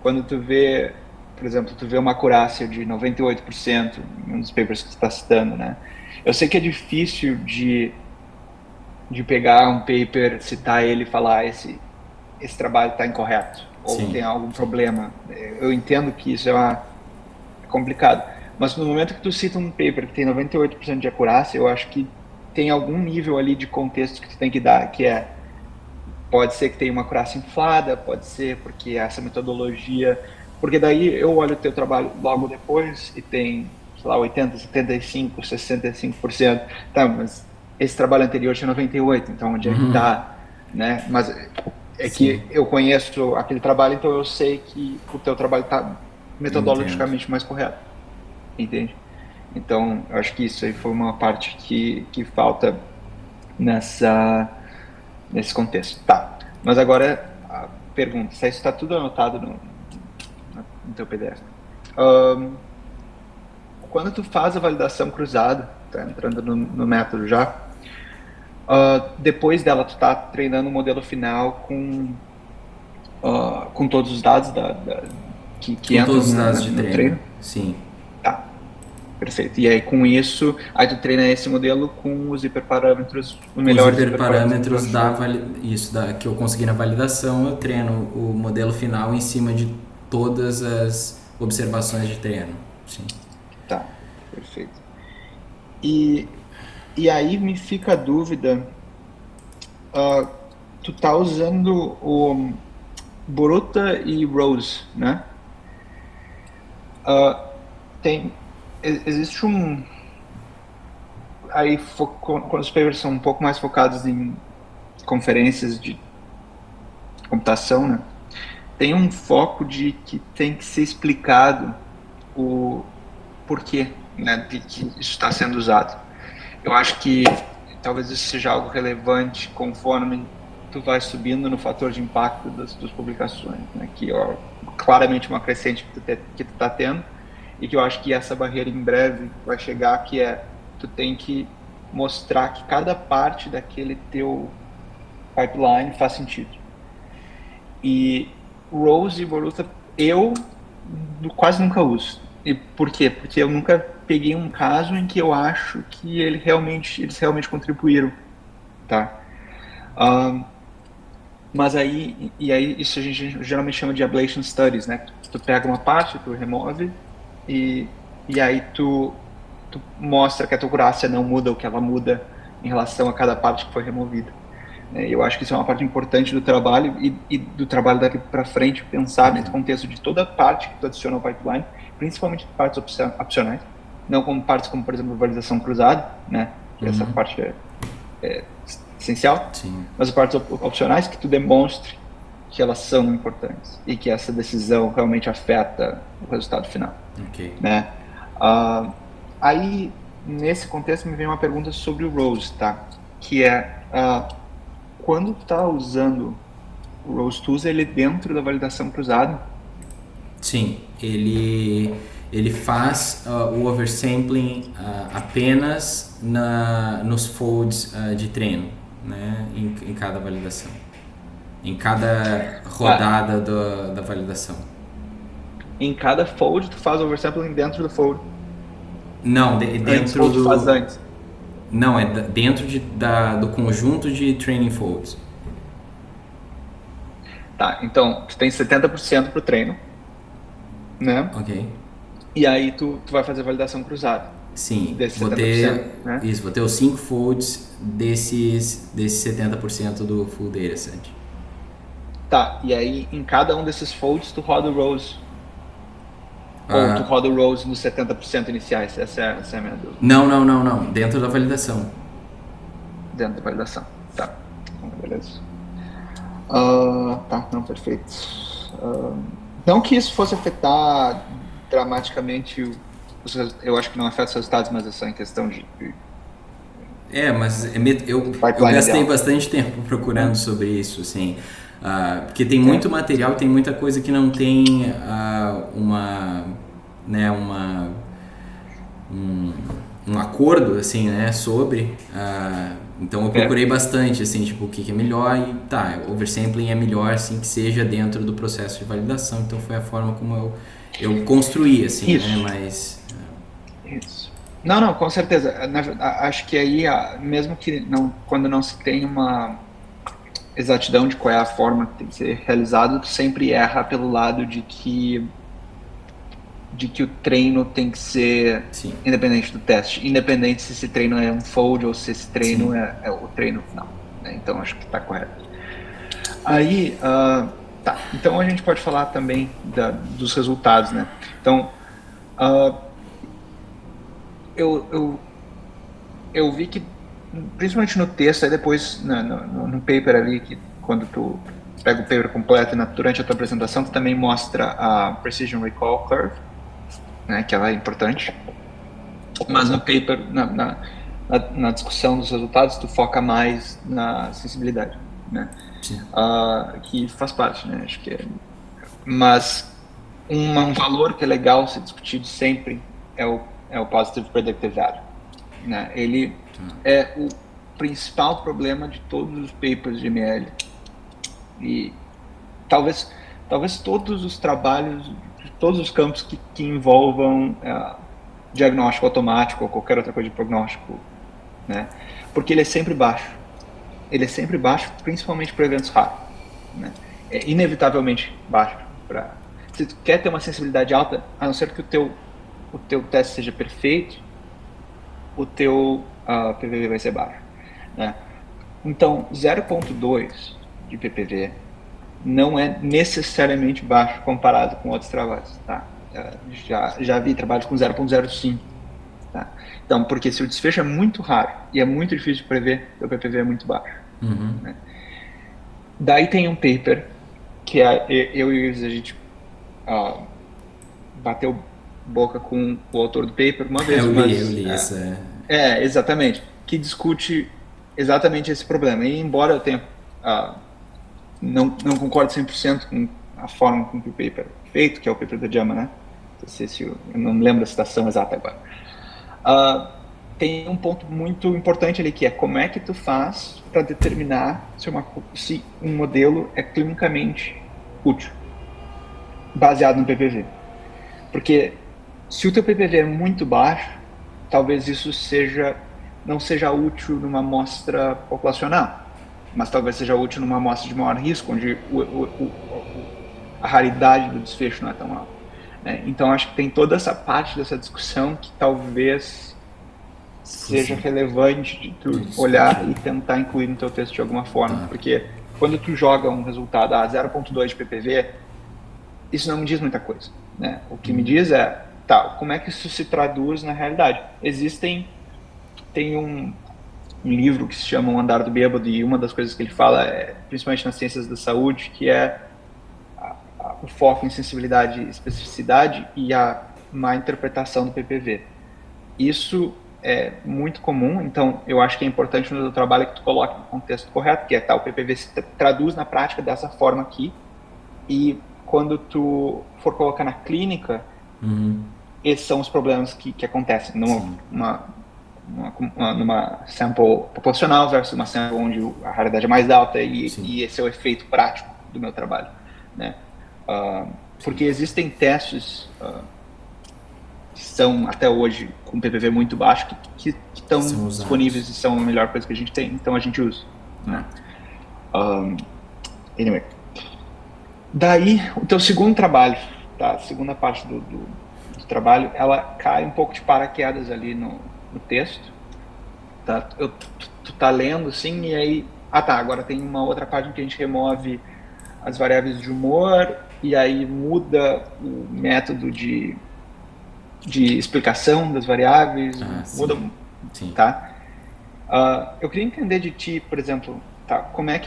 quando tu vê, por exemplo, tu vê uma acurácia de 98% em um dos papers que tu está citando, né? Eu sei que é difícil de pegar um paper, citar ele e falar esse trabalho está incorreto, ou Sim. tem algum problema. Eu entendo que isso é complicado, mas no momento que tu cita um paper que tem 98% de acurácia, eu acho que tem algum nível ali de contexto que tu tem que dar, que pode ser que tenha uma acurácia inflada, pode ser porque essa metodologia, porque daí eu olho o teu trabalho logo depois e tem, sei lá, 80, 75, 65%, tá, mas esse trabalho anterior tinha 98%, então onde é que tá, né? Mas é que eu conheço aquele trabalho, então eu sei que o teu trabalho tá metodologicamente mais correto, entende? Então, eu acho que isso aí foi uma parte que falta nesse contexto. Tá, mas agora a pergunta, se isso está tudo anotado no teu PDF. Quando tu faz a validação cruzada, tá entrando no método já, depois dela tu tá treinando o modelo final com todos os dados que entram todos os dados de no treino? Sim. Tá, perfeito. E aí com isso, aí tu treina esse modelo com os hiperparâmetros, os melhores hiperparâmetros que eu consegui na validação, eu treino o modelo final em cima de todas as observações de treino. Sim. Tá, perfeito. E aí me fica a dúvida, tu tá usando o Boruta e Rose, né? Existe aí quando os papers são um pouco mais focados em conferências de computação, né? Tem um foco de que tem que ser explicado o porquê, né, de que isso está sendo usado. Eu acho que talvez isso seja algo relevante conforme tu vai subindo no fator de impacto das publicações, né, que é claramente uma crescente que tu tá tendo, e que eu acho que essa barreira em breve vai chegar, que tu tem que mostrar que cada parte daquele teu pipeline faz sentido. E Rose e Boruta eu quase nunca uso. E por quê? Porque eu nunca peguei um caso em que eu acho que eles realmente contribuíram, tá? Mas aí isso a gente geralmente chama de ablation studies, né? Tu pega uma parte, tu remove e aí tu mostra que a tua acurácia não muda, o que ela muda em relação a cada parte que foi removida. Eu acho que isso é uma parte importante do trabalho e do trabalho daqui para frente, pensar nesse contexto de toda parte que tu adiciona ao pipeline, principalmente partes opcionais, não como partes como, por exemplo, validação cruzada, né? Que essa parte é essencial, Sim. Mas as partes opcionais que tu demonstre que elas são importantes e que essa decisão realmente afeta o resultado final. Okay. Né? Aí, nesse contexto, me vem uma pergunta sobre o Rose, tá? Que quando tu tá usando o Rose, tu usa ele dentro da validação cruzada? Sim, ele faz o oversampling apenas nos folds de treino, né, em cada validação, em cada rodada da validação. Em cada fold tu faz oversampling dentro do fold? Não, dentro ou tu faz antes? Não, é dentro do conjunto de training folds. Tá, então tu tem 70% pro treino, né? Ok. E aí tu vai fazer validação cruzada. Sim, vou ter, né? Isso, vou ter os 5 folds desses 70% do full dataset. Tá, e aí em cada um desses folds tu roda o Rose. Ou tu roda o Rose nos 70% iniciais? Essa é a minha dúvida. Não. Dentro da validação. dentro da validação. Tá, beleza. Tá, não, perfeito. Não que isso fosse afetar dramaticamente, eu acho que não afeta os resultados, mas é só em questão de... Mas eu gastei bastante tempo procurando sobre isso, assim, porque tem muito material, tem muita coisa que não tem um acordo, assim, né, sobre, então eu procurei bastante, assim, tipo, o que é melhor e oversampling é melhor, assim, que seja dentro do processo de validação, então foi a forma como eu construí, assim, isso. né, mas... Isso. Não, com certeza. Acho que aí, mesmo que quando não se tem uma exatidão de qual é a forma que tem que ser realizado, tu sempre erra pelo lado de que o treino tem que ser independente do teste, independente se esse treino é um fold ou se esse treino é o treino final, né? Então acho que está correto. Aí, então a gente pode falar também dos resultados, né? Então, eu vi que, principalmente no texto, aí depois no paper ali, que quando tu pega o paper completo durante a tua apresentação, tu também mostra a Precision Recall Curve, né, que ela é importante, mas no paper, na discussão dos resultados, tu foca mais na sensibilidade, né, que faz parte, né, acho que mas um valor que é legal ser discutido sempre é o Positive Predictive Value, né, ele é o principal problema de todos os papers de ML, e talvez todos os trabalhos, todos os campos que envolvam diagnóstico automático ou qualquer outra coisa de prognóstico, né? Porque ele é sempre baixo. Ele é sempre baixo, principalmente para eventos raros, né? É inevitavelmente baixo. Se tu quer ter uma sensibilidade alta, a não ser que o teu teste seja perfeito, o teu PPV vai ser baixo, né? Então, 0.2 de PPV não é necessariamente baixo comparado com outros trabalhos, tá? Já vi trabalhos com 0.05, tá? Então, porque se o desfecho é muito raro e é muito difícil de prever, o PPV é muito baixo. Né? Daí tem um paper que eu e o Ives, a gente bateu boca com o autor do paper uma vez. Eu li isso. Exatamente. Que discute exatamente esse problema. E embora eu tenha... não concordo 100% com a forma com que o paper é feito, que é o paper da JAMA, né? Não sei se eu não me lembro da citação exata agora. Tem um ponto muito importante ali, que é como é que tu faz para determinar se um modelo é clinicamente útil, baseado no PPV. Porque se o teu PPV é muito baixo, talvez isso não seja útil numa amostra populacional, mas talvez seja útil numa amostra de maior risco, onde a raridade do desfecho não é tão alta, né? Então, acho que tem toda essa parte dessa discussão que talvez seja relevante de tu olhar e tentar incluir no teu texto de alguma forma, porque quando tu joga um resultado 0.2 de PPV, isso não me diz muita coisa, né? O que me diz é, como é que isso se traduz na realidade? Tem um livro que se chama O Andar do Bêbado, e uma das coisas que ele fala, principalmente nas ciências da saúde, que é o foco em sensibilidade e especificidade e a má interpretação do PPV. Isso é muito comum, então eu acho que é importante no teu trabalho que tu coloque no contexto correto, que é o PPV se traduz na prática dessa forma aqui, e quando tu for colocar na clínica, esses são os problemas que acontecem numa sample populacional versus uma sample onde a raridade é mais alta, e esse é o efeito prático do meu trabalho, né? Porque existem testes que são até hoje com PPV muito baixo que estão disponíveis e são a melhor coisa que a gente tem, então a gente usa, né? Anyway, daí o teu segundo trabalho, a segunda parte do trabalho, ela cai um pouco de paraquedas ali no texto, tá? Tu tá lendo assim, e aí agora tem uma outra página que a gente remove as variáveis de humor, e aí muda o método de explicação das variáveis, muda, tá? Eu queria entender de ti, por exemplo, tá,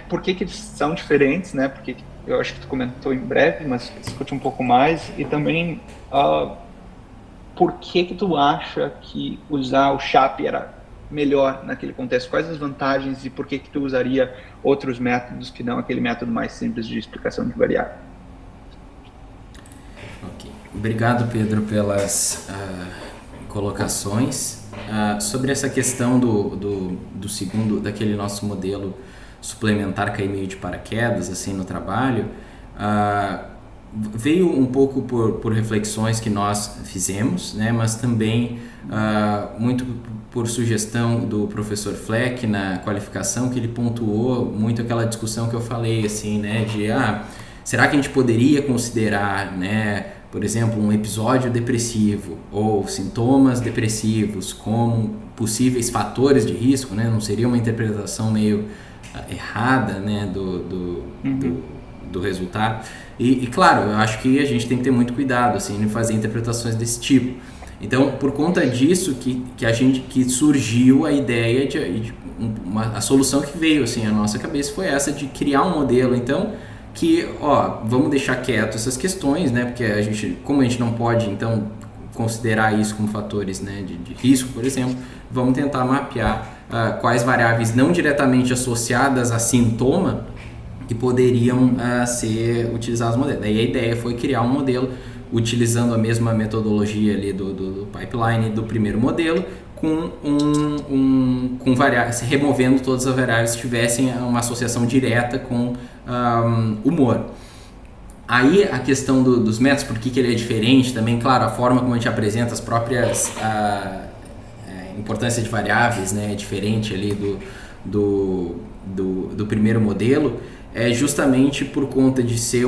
por que eles são diferentes, né? Porque eu acho que tu comentou em breve, mas discute um pouco mais, e também por que tu acha que usar o SHAP era melhor naquele contexto? Quais as vantagens e por que tu usaria outros métodos que não aquele método mais simples de explicação de variável? Ok. Obrigado, Pedro, pelas colocações. Sobre essa questão do segundo, daquele nosso modelo suplementar cair meio de paraquedas assim no trabalho, veio um pouco por reflexões que nós fizemos, né, mas também muito por sugestão do professor Fleck na qualificação, que ele pontuou muito aquela discussão que eu falei, assim, né, de será que a gente poderia considerar, né, por exemplo, um episódio depressivo ou sintomas depressivos como possíveis fatores de risco, né? Não seria uma interpretação meio errada, né, do resultado? E claro, eu acho que a gente tem que ter muito cuidado assim, em fazer interpretações desse tipo. Então, por conta disso que surgiu a ideia a solução que veio assim à nossa cabeça foi essa de criar um modelo. Então, vamos deixar quieto essas questões, né? Porque como a gente não pode, então, considerar isso como fatores, né, de risco, por exemplo, vamos tentar mapear quais variáveis não diretamente associadas a sintoma que poderiam ser utilizados no modelo. Daí a ideia foi criar um modelo utilizando a mesma metodologia ali do pipeline do primeiro modelo, com variáveis, removendo todas as variáveis que tivessem uma associação direta com humor. Aí a questão dos métodos, por que ele é diferente também, claro, a forma como a gente apresenta as próprias importância de variáveis, né, é diferente ali do primeiro modelo, é justamente por conta de ser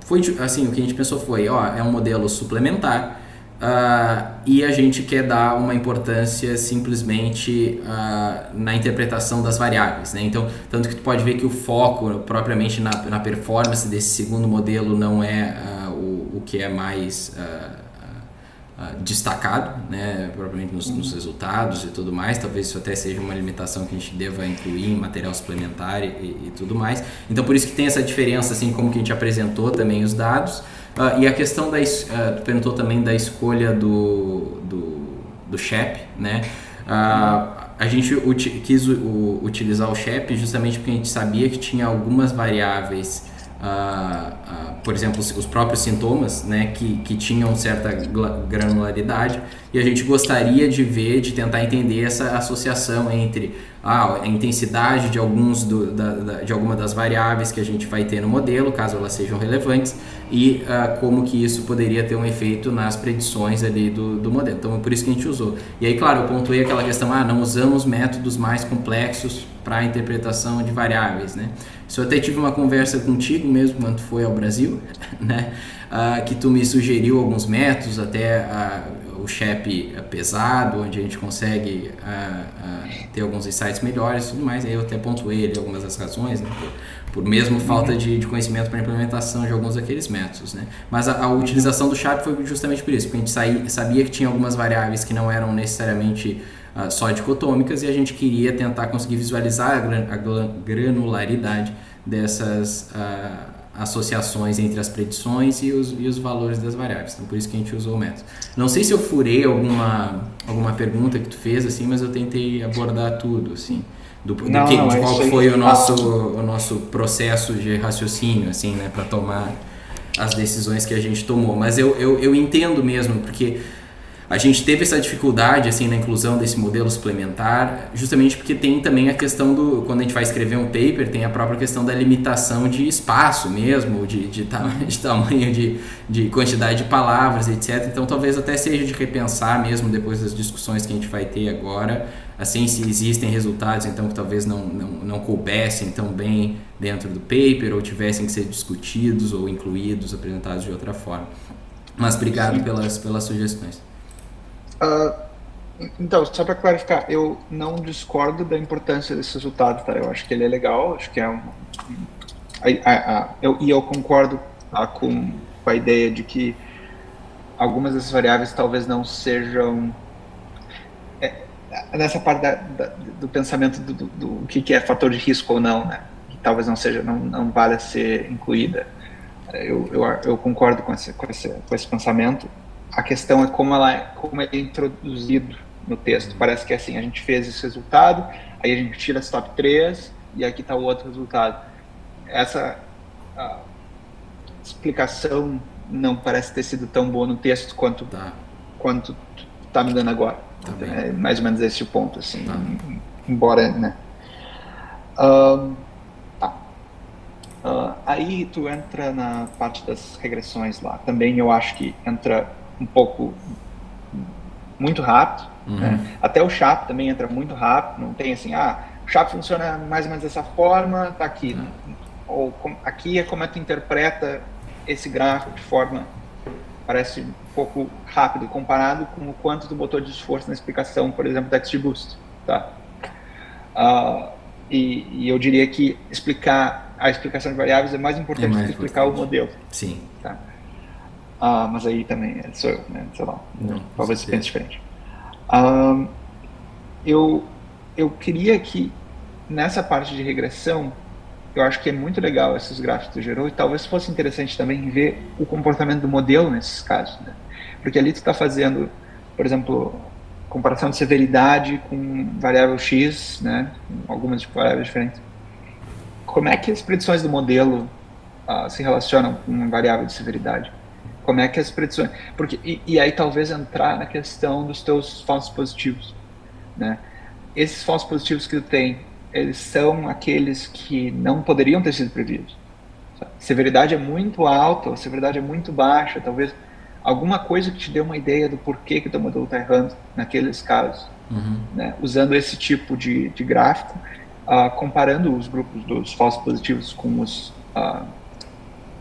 foi assim, o que a gente pensou foi, é um modelo suplementar, e a gente quer dar uma importância simplesmente na interpretação das variáveis, né? Então, tanto que tu pode ver que o foco propriamente na performance desse segundo modelo não é o que é mais destacado, né, propriamente nos resultados e tudo mais. Talvez isso até seja uma limitação que a gente deva incluir em material suplementar e tudo mais. Então, por isso que tem essa diferença, assim, como que a gente apresentou também os dados. E a questão tu perguntou também da escolha do SHAP, né? A gente quis utilizar o SHAP justamente porque a gente sabia que tinha algumas variáveis, por exemplo, os próprios sintomas, né, que tinham certa granularidade, e a gente gostaria de tentar entender essa associação entre a intensidade de alguma das variáveis que a gente vai ter no modelo, caso elas sejam relevantes, e como que isso poderia ter um efeito nas predições ali do modelo. Então é por isso que a gente usou. E aí, claro, eu pontuei aquela questão, não usamos métodos mais complexos para a interpretação de variáveis, né? Isso eu até tive uma conversa contigo mesmo quando foi ao Brasil, né? Que tu me sugeriu alguns métodos, até o SHAP pesado, onde a gente consegue ter alguns insights melhores e tudo mais. Aí eu até pontuei ali algumas das razões, né? Por mesmo falta de conhecimento para a implementação de alguns daqueles métodos, né? Mas a utilização do SHAP foi justamente por isso, porque a gente sabia que tinha algumas variáveis que não eram necessariamente só dicotômicas, e a gente queria tentar conseguir visualizar a granularidade dessas associações entre as predições e os valores das variáveis. Então, por isso que a gente usou o método. Não sei se eu furei alguma pergunta que tu fez, assim, mas eu tentei abordar tudo, assim, qual foi o nosso processo de raciocínio, assim, né, para tomar as decisões que a gente tomou. Mas eu entendo mesmo, porque a gente teve essa dificuldade, assim, na inclusão desse modelo suplementar, justamente porque tem também a questão quando a gente vai escrever um paper, tem a própria questão da limitação de espaço mesmo, de tamanho, de quantidade de palavras, etc. Então, talvez até seja de repensar mesmo, depois das discussões que a gente vai ter agora, assim, se existem resultados, então, que talvez não coubessem tão bem dentro do paper, ou tivessem que ser discutidos ou incluídos, apresentados de outra forma. Mas obrigado pelas sugestões. Então, só para clarificar, eu não discordo da importância desse resultado, tá? Eu acho que ele é legal, acho que eu concordo com a ideia de que algumas dessas variáveis talvez não sejam... nessa parte do pensamento do que é fator de risco ou não, né? Que talvez não valha ser incluída. Eu concordo com esse pensamento. A questão é como é introduzido no texto. Parece que assim, a gente fez esse resultado, aí a gente tira as top 3 e aqui está o outro resultado. Essa explicação não parece ter sido tão boa no texto quanto tá me dando agora. É mais ou menos esse o ponto, assim. Embora, né? Aí tu entra na parte das regressões lá. Também eu acho que entra um pouco muito rápido. Né? Até o SHAP também entra muito rápido. Não tem assim, o SHAP funciona mais ou menos dessa forma, tá aqui. Ou aqui é como é que tu interpreta esse gráfico de forma, parece um pouco rápido comparado com o quanto tu botou de esforço na explicação, por exemplo, da XGBoost, tá? E eu diria que a explicação de variáveis é mais importante do que explicar o modelo. Sim. Tá? Mas aí também sou eu, né? Sei lá, talvez você pense diferente. Eu queria que nessa parte de regressão, eu acho que é muito legal esses gráficos que tu gerou e talvez fosse interessante também ver o comportamento do modelo nesses casos, né? Porque ali tu está fazendo, por exemplo, comparação de severidade com variável X, né? Algumas variáveis diferentes. Como é que as predições do modelo se relacionam com uma variável de severidade? Como é que as predições... E aí talvez entrar na questão dos teus falsos positivos, né? Esses falsos positivos que tu tem, eles são aqueles que não poderiam ter sido previstos. Severidade é muito alta, a severidade é muito baixa, talvez alguma coisa que te dê uma ideia do porquê que o teu modelo está errando naqueles casos. Né? Usando esse tipo de gráfico, comparando os grupos dos falsos positivos com os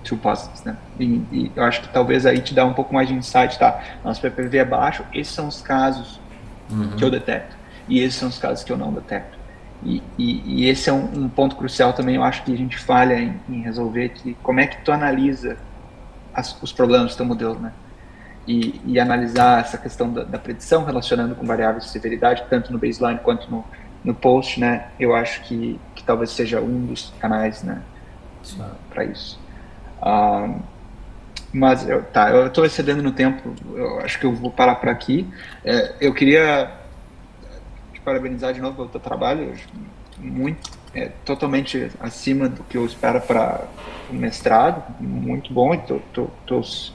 true positives, né? E eu acho que talvez aí te dá um pouco mais de insight, tá? Nosso PPV é baixo, esses são os casos que eu detecto, e esses são os casos que eu não detecto. E esse é um ponto crucial também, eu acho que a gente falha em resolver, que como é que tu analisa os problemas do teu modelo, né? E analisar essa questão da predição relacionando com variáveis de severidade, tanto no baseline quanto no post, né? Eu acho que talvez seja um dos canais, né, para isso. Mas eu estou excedendo no tempo, eu acho que eu vou parar por aqui. Eu queria te parabenizar de novo pelo teu trabalho, totalmente acima do que eu espero para o mestrado, muito bom, e teus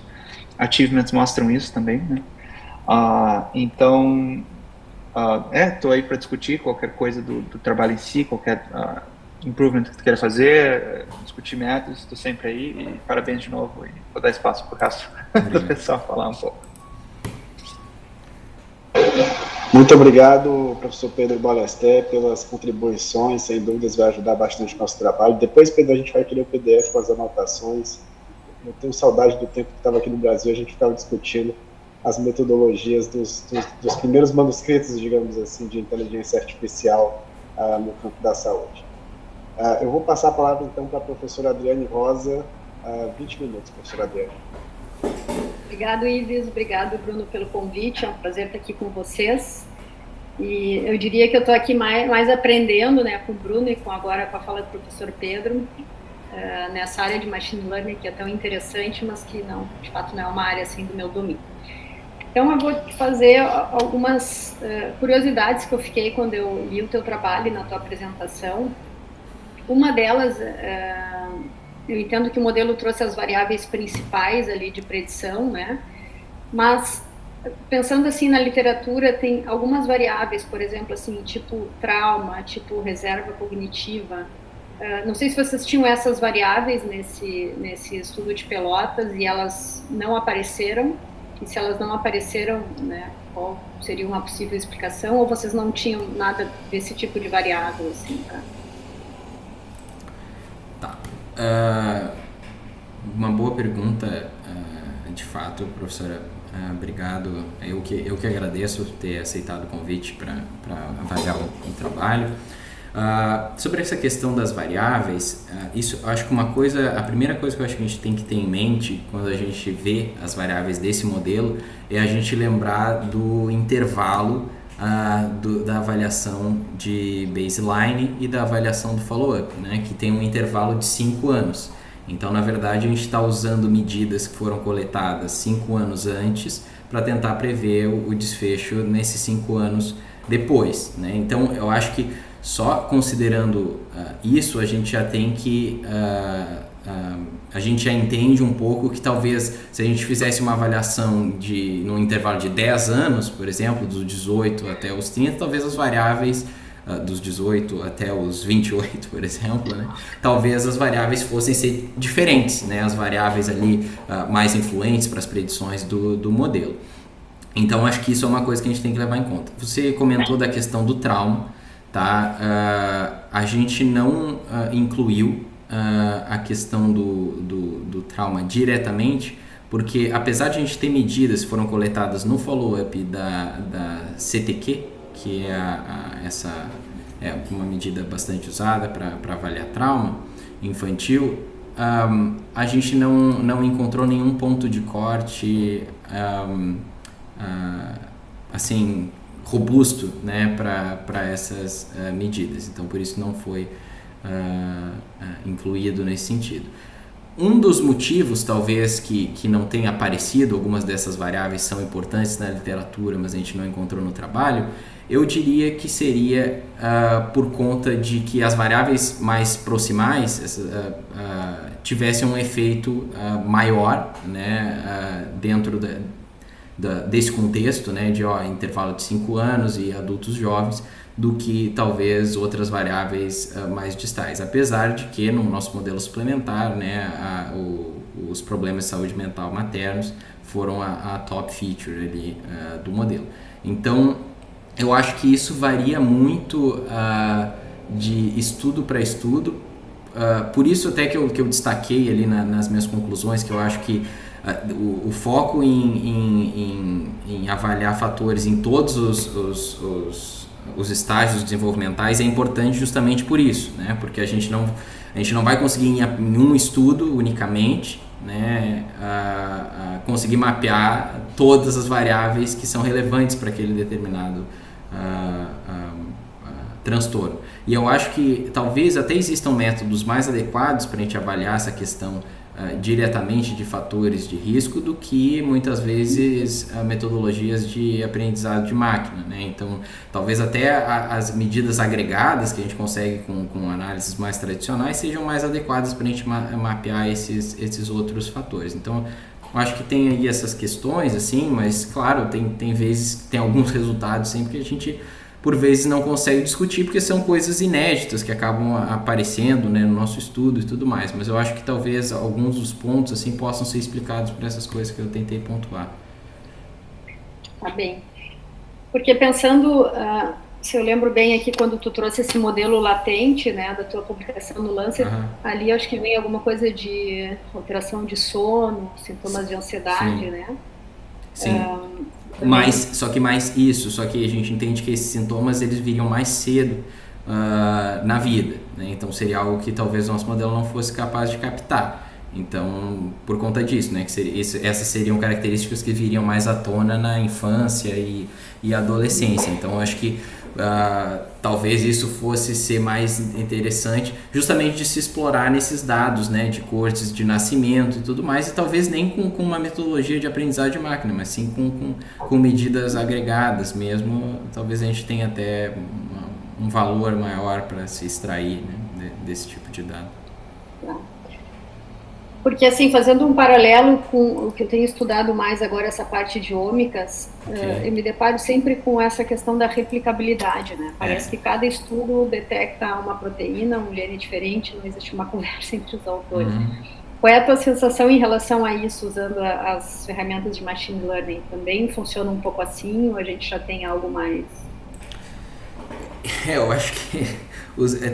achievements mostram isso também, né? Então, estou aí para discutir qualquer coisa do trabalho em si, qualquer improvement que tu queira fazer, discutir métodos, estou sempre aí, e parabéns de novo, e vou dar espaço para o resto do pessoal falar um pouco. Muito obrigado, professor Pedro Balesté, pelas contribuições, sem dúvidas vai ajudar bastante o nosso trabalho. Depois, Pedro, a gente vai querer o PDF com as anotações. Eu tenho saudade do tempo que estava aqui no Brasil, a gente ficava discutindo as metodologias dos primeiros manuscritos, digamos assim, de inteligência artificial no campo da saúde. Eu vou passar a palavra, então, para a professora Adriane Rosa. 20 minutos, professora Adriane. Obrigado, Ives. Obrigado, Bruno, pelo convite. É um prazer estar aqui com vocês. E eu diria que eu estou aqui mais aprendendo, né, com o Bruno e agora com a fala do professor Pedro, nessa área de machine learning que é tão interessante, mas que não, de fato não é uma área assim do meu domínio. Então eu vou fazer algumas curiosidades que eu fiquei quando eu li o teu trabalho e na tua apresentação. Uma delas, eu entendo que o modelo trouxe as variáveis principais ali de predição, né? Mas pensando assim na literatura, tem algumas variáveis, por exemplo, assim, tipo trauma, tipo reserva cognitiva. Não sei se vocês tinham essas variáveis nesse estudo de Pelotas e elas não apareceram. E se elas não apareceram, né, qual seria uma possível explicação? Ou vocês não tinham nada desse tipo de variável, assim, tá? Uma boa pergunta, de fato, professora. Obrigado. Eu que agradeço ter aceitado o convite para avaliar o trabalho. Sobre essa questão das variáveis, isso acho que a primeira coisa que eu acho que a gente tem que ter em mente quando a gente vê as variáveis desse modelo é a gente lembrar do intervalo da avaliação de baseline e da avaliação do follow-up, né, que tem um intervalo de 5 anos. Então, na verdade, a gente está usando medidas que foram coletadas 5 anos antes para tentar prever o desfecho nesses 5 anos depois, né? Então, eu acho que só considerando isso, a gente já tem que... a gente já entende um pouco que talvez se a gente fizesse uma avaliação no intervalo de 10 anos, por exemplo, dos 18 até os 30, talvez as variáveis dos 18 até os 28, por exemplo, né? Talvez as variáveis fossem ser diferentes, né? As variáveis ali mais influentes para as predições do modelo. Então, acho que isso é uma coisa que a gente tem que levar em conta. Você comentou da questão do trauma, tá? A gente não incluiu a questão do trauma diretamente, porque apesar de a gente ter medidas que foram coletadas no follow-up da CTQ, que essa é uma medida bastante usada para avaliar trauma infantil, a gente não encontrou nenhum ponto de corte assim robusto, né, para essas medidas. Então, por isso não foi incluído nesse sentido. Um dos motivos, talvez, que não tenha aparecido, algumas dessas variáveis são importantes na literatura, mas a gente não encontrou no trabalho, eu diria que seria por conta de que as variáveis mais proximais tivessem um efeito maior, né, dentro desse contexto, né, de intervalo de 5 anos e adultos jovens, do que talvez outras variáveis mais distais, apesar de que no nosso modelo suplementar, né, os problemas de saúde mental maternos foram a top feature ali, do modelo. Então, eu acho que isso varia muito de estudo para estudo, por isso até que eu destaquei ali nas minhas conclusões, que eu acho que o foco em avaliar fatores em todos os estágios desenvolvimentais é importante justamente por isso, né? Porque a gente não vai conseguir em um estudo unicamente, né, conseguir mapear todas as variáveis que são relevantes para aquele determinado transtorno. E eu acho que talvez até existam métodos mais adequados para a gente avaliar essa questão diretamente de fatores de risco do que muitas vezes metodologias de aprendizado de máquina, né? Então, talvez até as medidas agregadas que a gente consegue com análises mais tradicionais sejam mais adequadas para a gente mapear esses outros fatores. Então, eu acho que tem aí essas questões, assim, mas claro, tem vezes, tem alguns resultados sempre que a gente por vezes não consegue discutir, porque são coisas inéditas que acabam aparecendo, né, no nosso estudo e tudo mais, mas eu acho que talvez alguns dos pontos assim possam ser explicados por essas coisas que eu tentei pontuar. Tá bem. Porque pensando, se eu lembro bem aqui, quando tu trouxe esse modelo latente, né, da tua publicação no Lancet, ali acho que vem alguma coisa de alteração de sono, sintomas de ansiedade, sim, né? Sim. Só que a gente entende que esses sintomas eles viriam mais cedo na vida, né? Então seria algo que talvez o nosso modelo não fosse capaz de captar. Então, por conta disso, né, que essas seriam características que viriam mais à tona na infância e adolescência. Então, eu acho que talvez isso fosse ser mais interessante justamente de se explorar nesses dados, né, de cortes de nascimento e tudo mais, e talvez nem com uma metodologia de aprendizagem de máquina, mas sim com medidas agregadas mesmo. Talvez a gente tenha até um valor maior para se extrair, né, desse tipo de dado. Porque, assim, fazendo um paralelo com o que eu tenho estudado mais agora, essa parte de ômicas, eu me deparo sempre com essa questão da replicabilidade, né? Parece que cada estudo detecta uma proteína, um gene diferente, não existe uma conversa entre os autores. Qual é a tua sensação em relação a isso, usando as ferramentas de machine learning? Também funciona um pouco assim, ou a gente já tem algo mais... Eu acho que...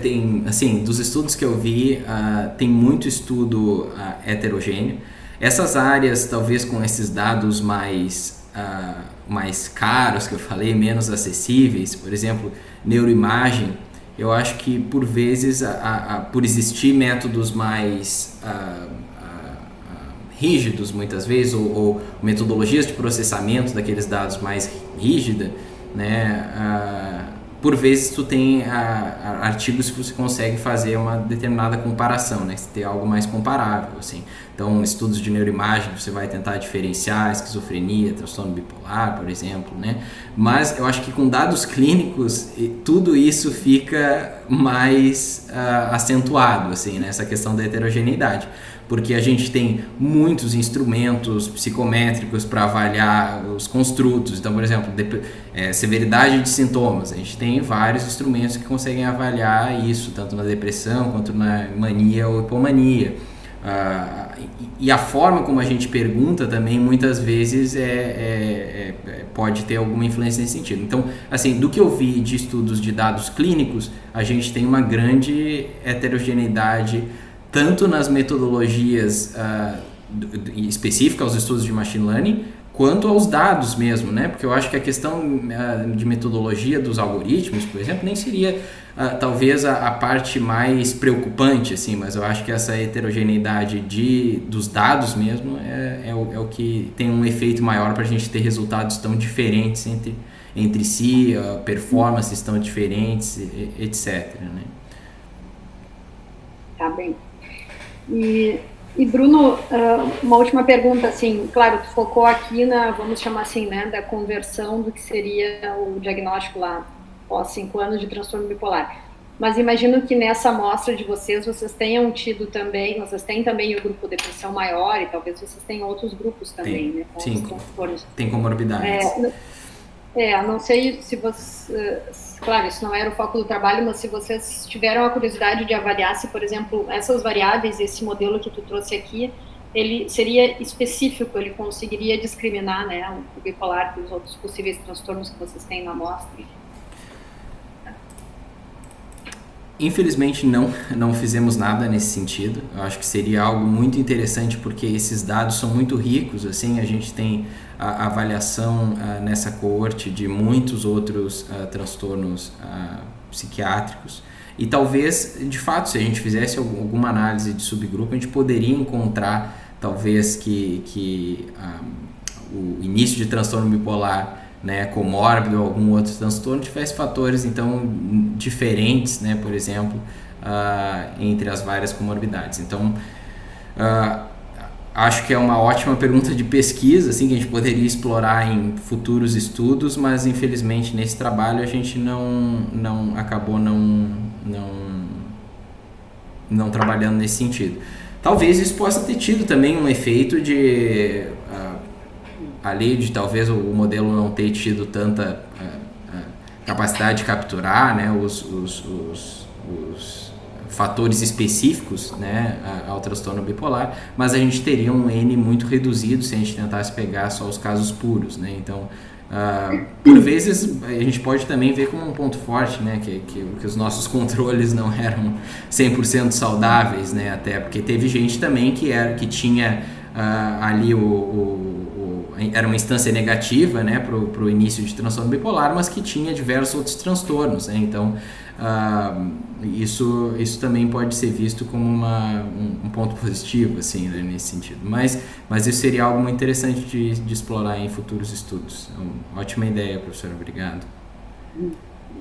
tem, assim, dos estudos que eu vi, tem muito estudo heterogêneo. Essas áreas, talvez com esses dados mais caros que eu falei, menos acessíveis, por exemplo, neuroimagem, eu acho que por vezes, por existir métodos mais rígidos muitas vezes, ou metodologias de processamento daqueles dados mais rígida, né? Por vezes tu tem artigos que você consegue fazer uma determinada comparação, né? Você tem algo mais comparável, assim. Então, estudos de neuroimagem, você vai tentar diferenciar esquizofrenia, transtorno bipolar, por exemplo, né? Mas eu acho que com dados clínicos, tudo isso fica mais acentuado, assim, né? Essa questão da heterogeneidade. Porque a gente tem muitos instrumentos psicométricos para avaliar os construtos. Então, por exemplo, severidade de sintomas. A gente tem vários instrumentos que conseguem avaliar isso, tanto na depressão quanto na mania ou hipomania. E a forma como a gente pergunta também, muitas vezes, pode ter alguma influência nesse sentido. Então, assim, do que eu vi de estudos de dados clínicos, a gente tem uma grande heterogeneidade tanto nas metodologias específicas aos estudos de machine learning, quanto aos dados mesmo, né? Porque eu acho que a questão de metodologia dos algoritmos, por exemplo, nem seria talvez a parte mais preocupante, assim, mas eu acho que essa heterogeneidade dos dados mesmo é o que tem um efeito maior para a gente ter resultados tão diferentes entre si, performances tão diferentes, etc. Né? Tá bem. E Bruno, uma última pergunta, assim, claro, tu focou aqui vamos chamar assim, né, da conversão do que seria o diagnóstico lá, pós 5 anos de transtorno bipolar. Mas imagino que nessa amostra de vocês tenham tido também, vocês têm também o grupo depressão maior e talvez vocês tenham outros grupos também, né? Com sim, tem comorbidades. Não sei se vocês, claro, isso não era o foco do trabalho, mas se vocês tiveram a curiosidade de avaliar se, por exemplo, essas variáveis, esse modelo que tu trouxe aqui, ele seria específico, ele conseguiria discriminar, né, o bipolar dos outros possíveis transtornos que vocês têm na amostra? Infelizmente não fizemos nada nesse sentido. Eu acho que seria algo muito interessante porque esses dados são muito ricos, assim, a gente tem a avaliação nessa coorte de muitos outros transtornos psiquiátricos e talvez, de fato, se a gente fizesse alguma análise de subgrupo, a gente poderia encontrar talvez que o início de transtorno bipolar, né, comórbido ou algum outro transtorno tivesse fatores então diferentes, né, por exemplo, entre as várias comorbidades. Então, acho que é uma ótima pergunta de pesquisa, assim, que a gente poderia explorar em futuros estudos, mas infelizmente nesse trabalho a gente acabou não trabalhando nesse sentido. Talvez isso possa ter tido também um efeito de além de talvez o modelo não ter tido tanta capacidade de capturar, né, os fatores específicos, né, ao transtorno bipolar, mas a gente teria um N muito reduzido se a gente tentasse pegar só os casos puros, né? Então, por vezes a gente pode também ver como um ponto forte, né, que os nossos controles não eram 100% saudáveis, né, até porque teve gente também que tinha ali era uma instância negativa, né, para o início de transtorno bipolar, mas que tinha diversos outros transtornos, né? Então isso também pode ser visto como um ponto positivo, assim, né, nesse sentido. Mas isso seria algo muito interessante de explorar em futuros estudos. Uma ótima ideia, professora. Obrigado.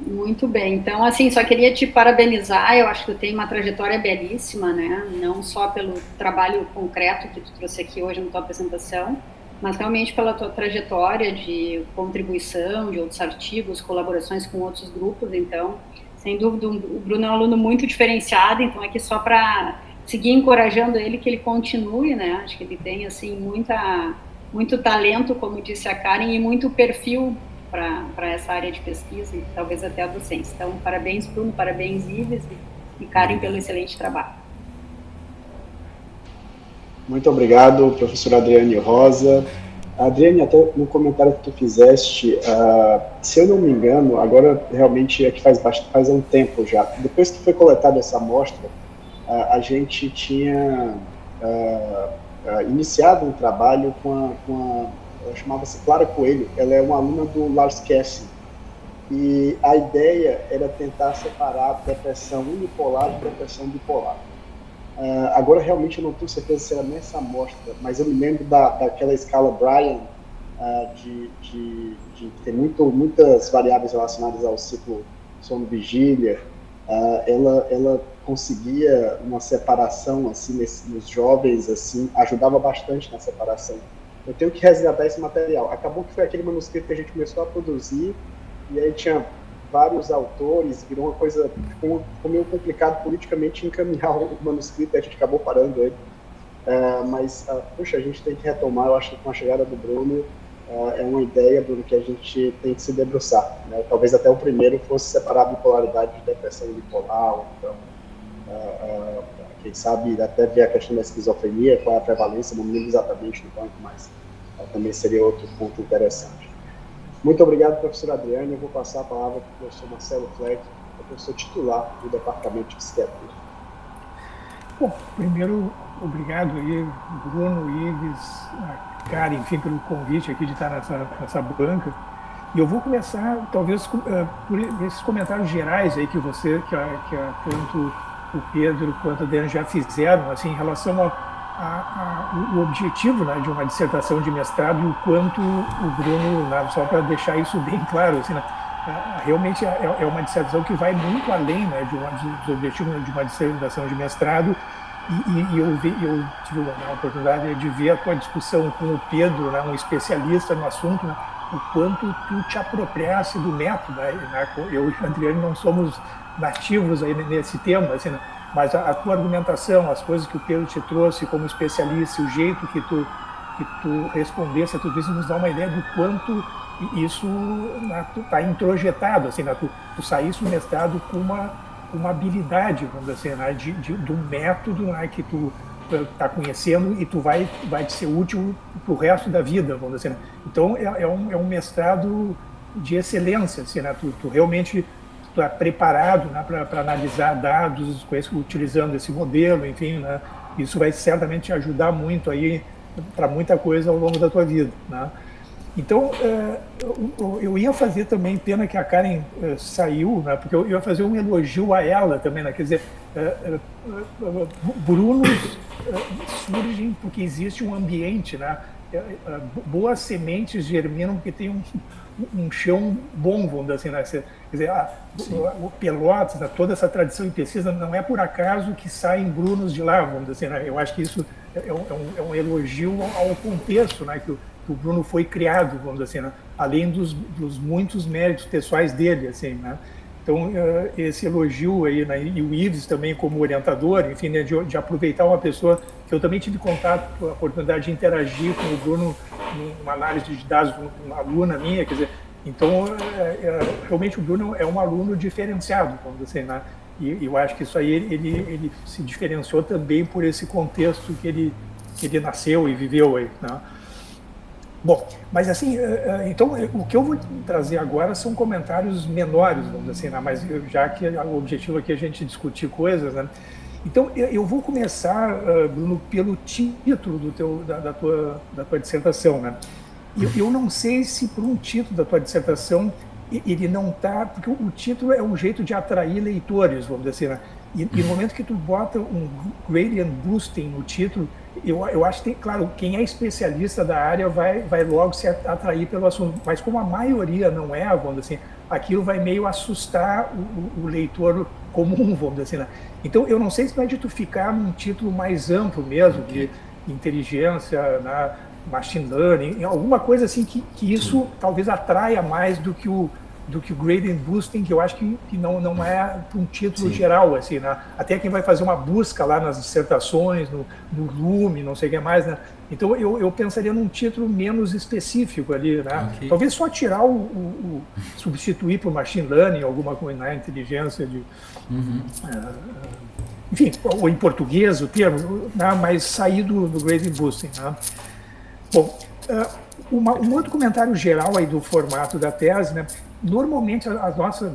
Muito bem. Então, assim, só queria te parabenizar. Eu acho que tu tem uma trajetória belíssima, né? Não só pelo trabalho concreto que tu trouxe aqui hoje na tua apresentação, mas realmente pela tua trajetória de contribuição, de outros artigos, colaborações com outros grupos. Então, sem dúvida, o Bruno é um aluno muito diferenciado, então aqui só para seguir encorajando ele que ele continue, né? Acho que ele tem, assim, muito talento, como disse a Karen, e muito perfil para essa área de pesquisa e talvez até a docência. Então, parabéns, Bruno, parabéns, Ives e Karen, pelo excelente trabalho. Muito obrigado, professora Adriane Rosa. Adriane, até no comentário que tu fizeste, se eu não me engano, agora realmente é que faz um tempo já, depois que foi coletada essa amostra, a gente tinha iniciado um trabalho ela chamava-se Clara Coelho, ela é uma aluna do Lars Kessing, e a ideia era tentar separar depressão unipolar de depressão bipolar. Agora realmente eu não tenho certeza se era nessa amostra, mas eu me lembro daquela escala Bryan, de ter muitas variáveis relacionadas ao ciclo sono-vigília, ela conseguia uma separação assim nos jovens, assim, ajudava bastante na separação. Eu tenho que resgatar esse material. Acabou que foi aquele manuscrito que a gente começou a produzir, e aí tinha vários autores, virou uma coisa, ficou meio complicado politicamente encaminhar o manuscrito, e a gente acabou parando ele. Mas, puxa, a gente tem que retomar, eu acho que com a chegada do Bruno, é uma ideia, Bruno, que a gente tem que se debruçar, né? Talvez até o primeiro fosse separar a bipolaridade de depressão bipolar, ou então, quem sabe, até ver a questão da esquizofrenia, qual é a prevalência, não me lembro exatamente no banco, mas também seria outro ponto interessante. Muito obrigado, professor Adriano. Eu vou passar a palavra para o professor Marcelo Fleck, professor titular do Departamento de Psiquiatria. Bom, primeiro, obrigado aí, Bruno, Ives, Karen, enfim, pelo convite aqui de estar nessa banca. E eu vou começar, talvez, por esses comentários gerais aí que tanto o Pedro quanto a Adriana já fizeram, assim, em relação ao objetivo, né, de uma dissertação de mestrado e o quanto o Bruno, né, só para deixar isso bem claro, assim, né, realmente é uma dissertação que vai muito além, né, dos objetivos de uma dissertação de mestrado. E eu tive a oportunidade de ver a tua discussão com o Pedro, né, um especialista no assunto, né, o quanto tu te apropriasse do método, né, eu e o Adriano não somos nativos aí nesse tema, assim, né, mas a tua argumentação, as coisas que o Pedro te trouxe como especialista, o jeito que tu respondesse a tudo isso, nos dá uma ideia do quanto isso está introjetado, assim, né, tu saísse do mestrado com uma habilidade, vamos dizer assim, né, de um método, né, que tu está conhecendo e tu vai te ser útil para o resto da vida, vamos dizer assim, né? Então é um mestrado de excelência, assim, né? Tu realmente está preparado, né, para analisar dados utilizando esse modelo, enfim, né? Isso vai certamente te ajudar muito aí para muita coisa ao longo da tua vida, né? Então, eu ia fazer também, pena que a Karen saiu, né, porque eu ia fazer um elogio a ela também, né, quer dizer, Brunos surgem porque existe um ambiente, né, boas sementes germinam porque tem um chão bom, vamos dizer assim, né, quer dizer, o Pelotas, né, toda essa tradição em pesquisa, não é por acaso que saem Brunos de lá, vamos dizer assim, né, eu acho que isso é um elogio ao contexto, né, que o Bruno foi criado, vamos dizer assim, né? Além dos muitos méritos pessoais dele, assim, né? Então, esse elogio aí, né? E o Ives também como orientador, enfim, né? de aproveitar uma pessoa que eu também tive contato, a oportunidade de interagir com o Bruno numa análise de dados, uma aluna minha, quer dizer, então, realmente o Bruno é um aluno diferenciado, vamos dizer assim, né? E eu acho que isso aí, ele se diferenciou também por esse contexto que ele nasceu e viveu aí, né? Bom, mas assim, então o que eu vou trazer agora são comentários menores, vamos dizer assim, né? Mas já que o objetivo aqui é a gente discutir coisas, né? Então eu vou começar, Bruno, pelo título da tua dissertação, né? Eu não sei se por um título da tua dissertação ele não está, porque o título é um jeito de atrair leitores, vamos dizer assim, né? E no momento que tu bota um gradient boosting no título, eu acho que, claro, quem é especialista da área vai logo se atrair pelo assunto, mas como a maioria não é, vamos dizer assim, aquilo vai meio assustar o leitor comum, vamos dizer assim, né? Então, eu não sei se vai de tu ficar num título mais amplo mesmo, de inteligência, né, machine learning, alguma coisa assim que isso talvez atraia mais do que o gradient boosting, que eu acho que não é um título geral, assim, né? Até quem vai fazer uma busca lá nas dissertações, no Lume, não sei o que mais, né? Então eu pensaria num título menos específico ali, né? Okay. Talvez só tirar substituir por machine learning, alguma coisa, né? Inteligência de... enfim, ou em português o termo, né? Mas sair do gradient boosting, né? Bom, um outro comentário geral aí do formato da tese, né? Normalmente as nossas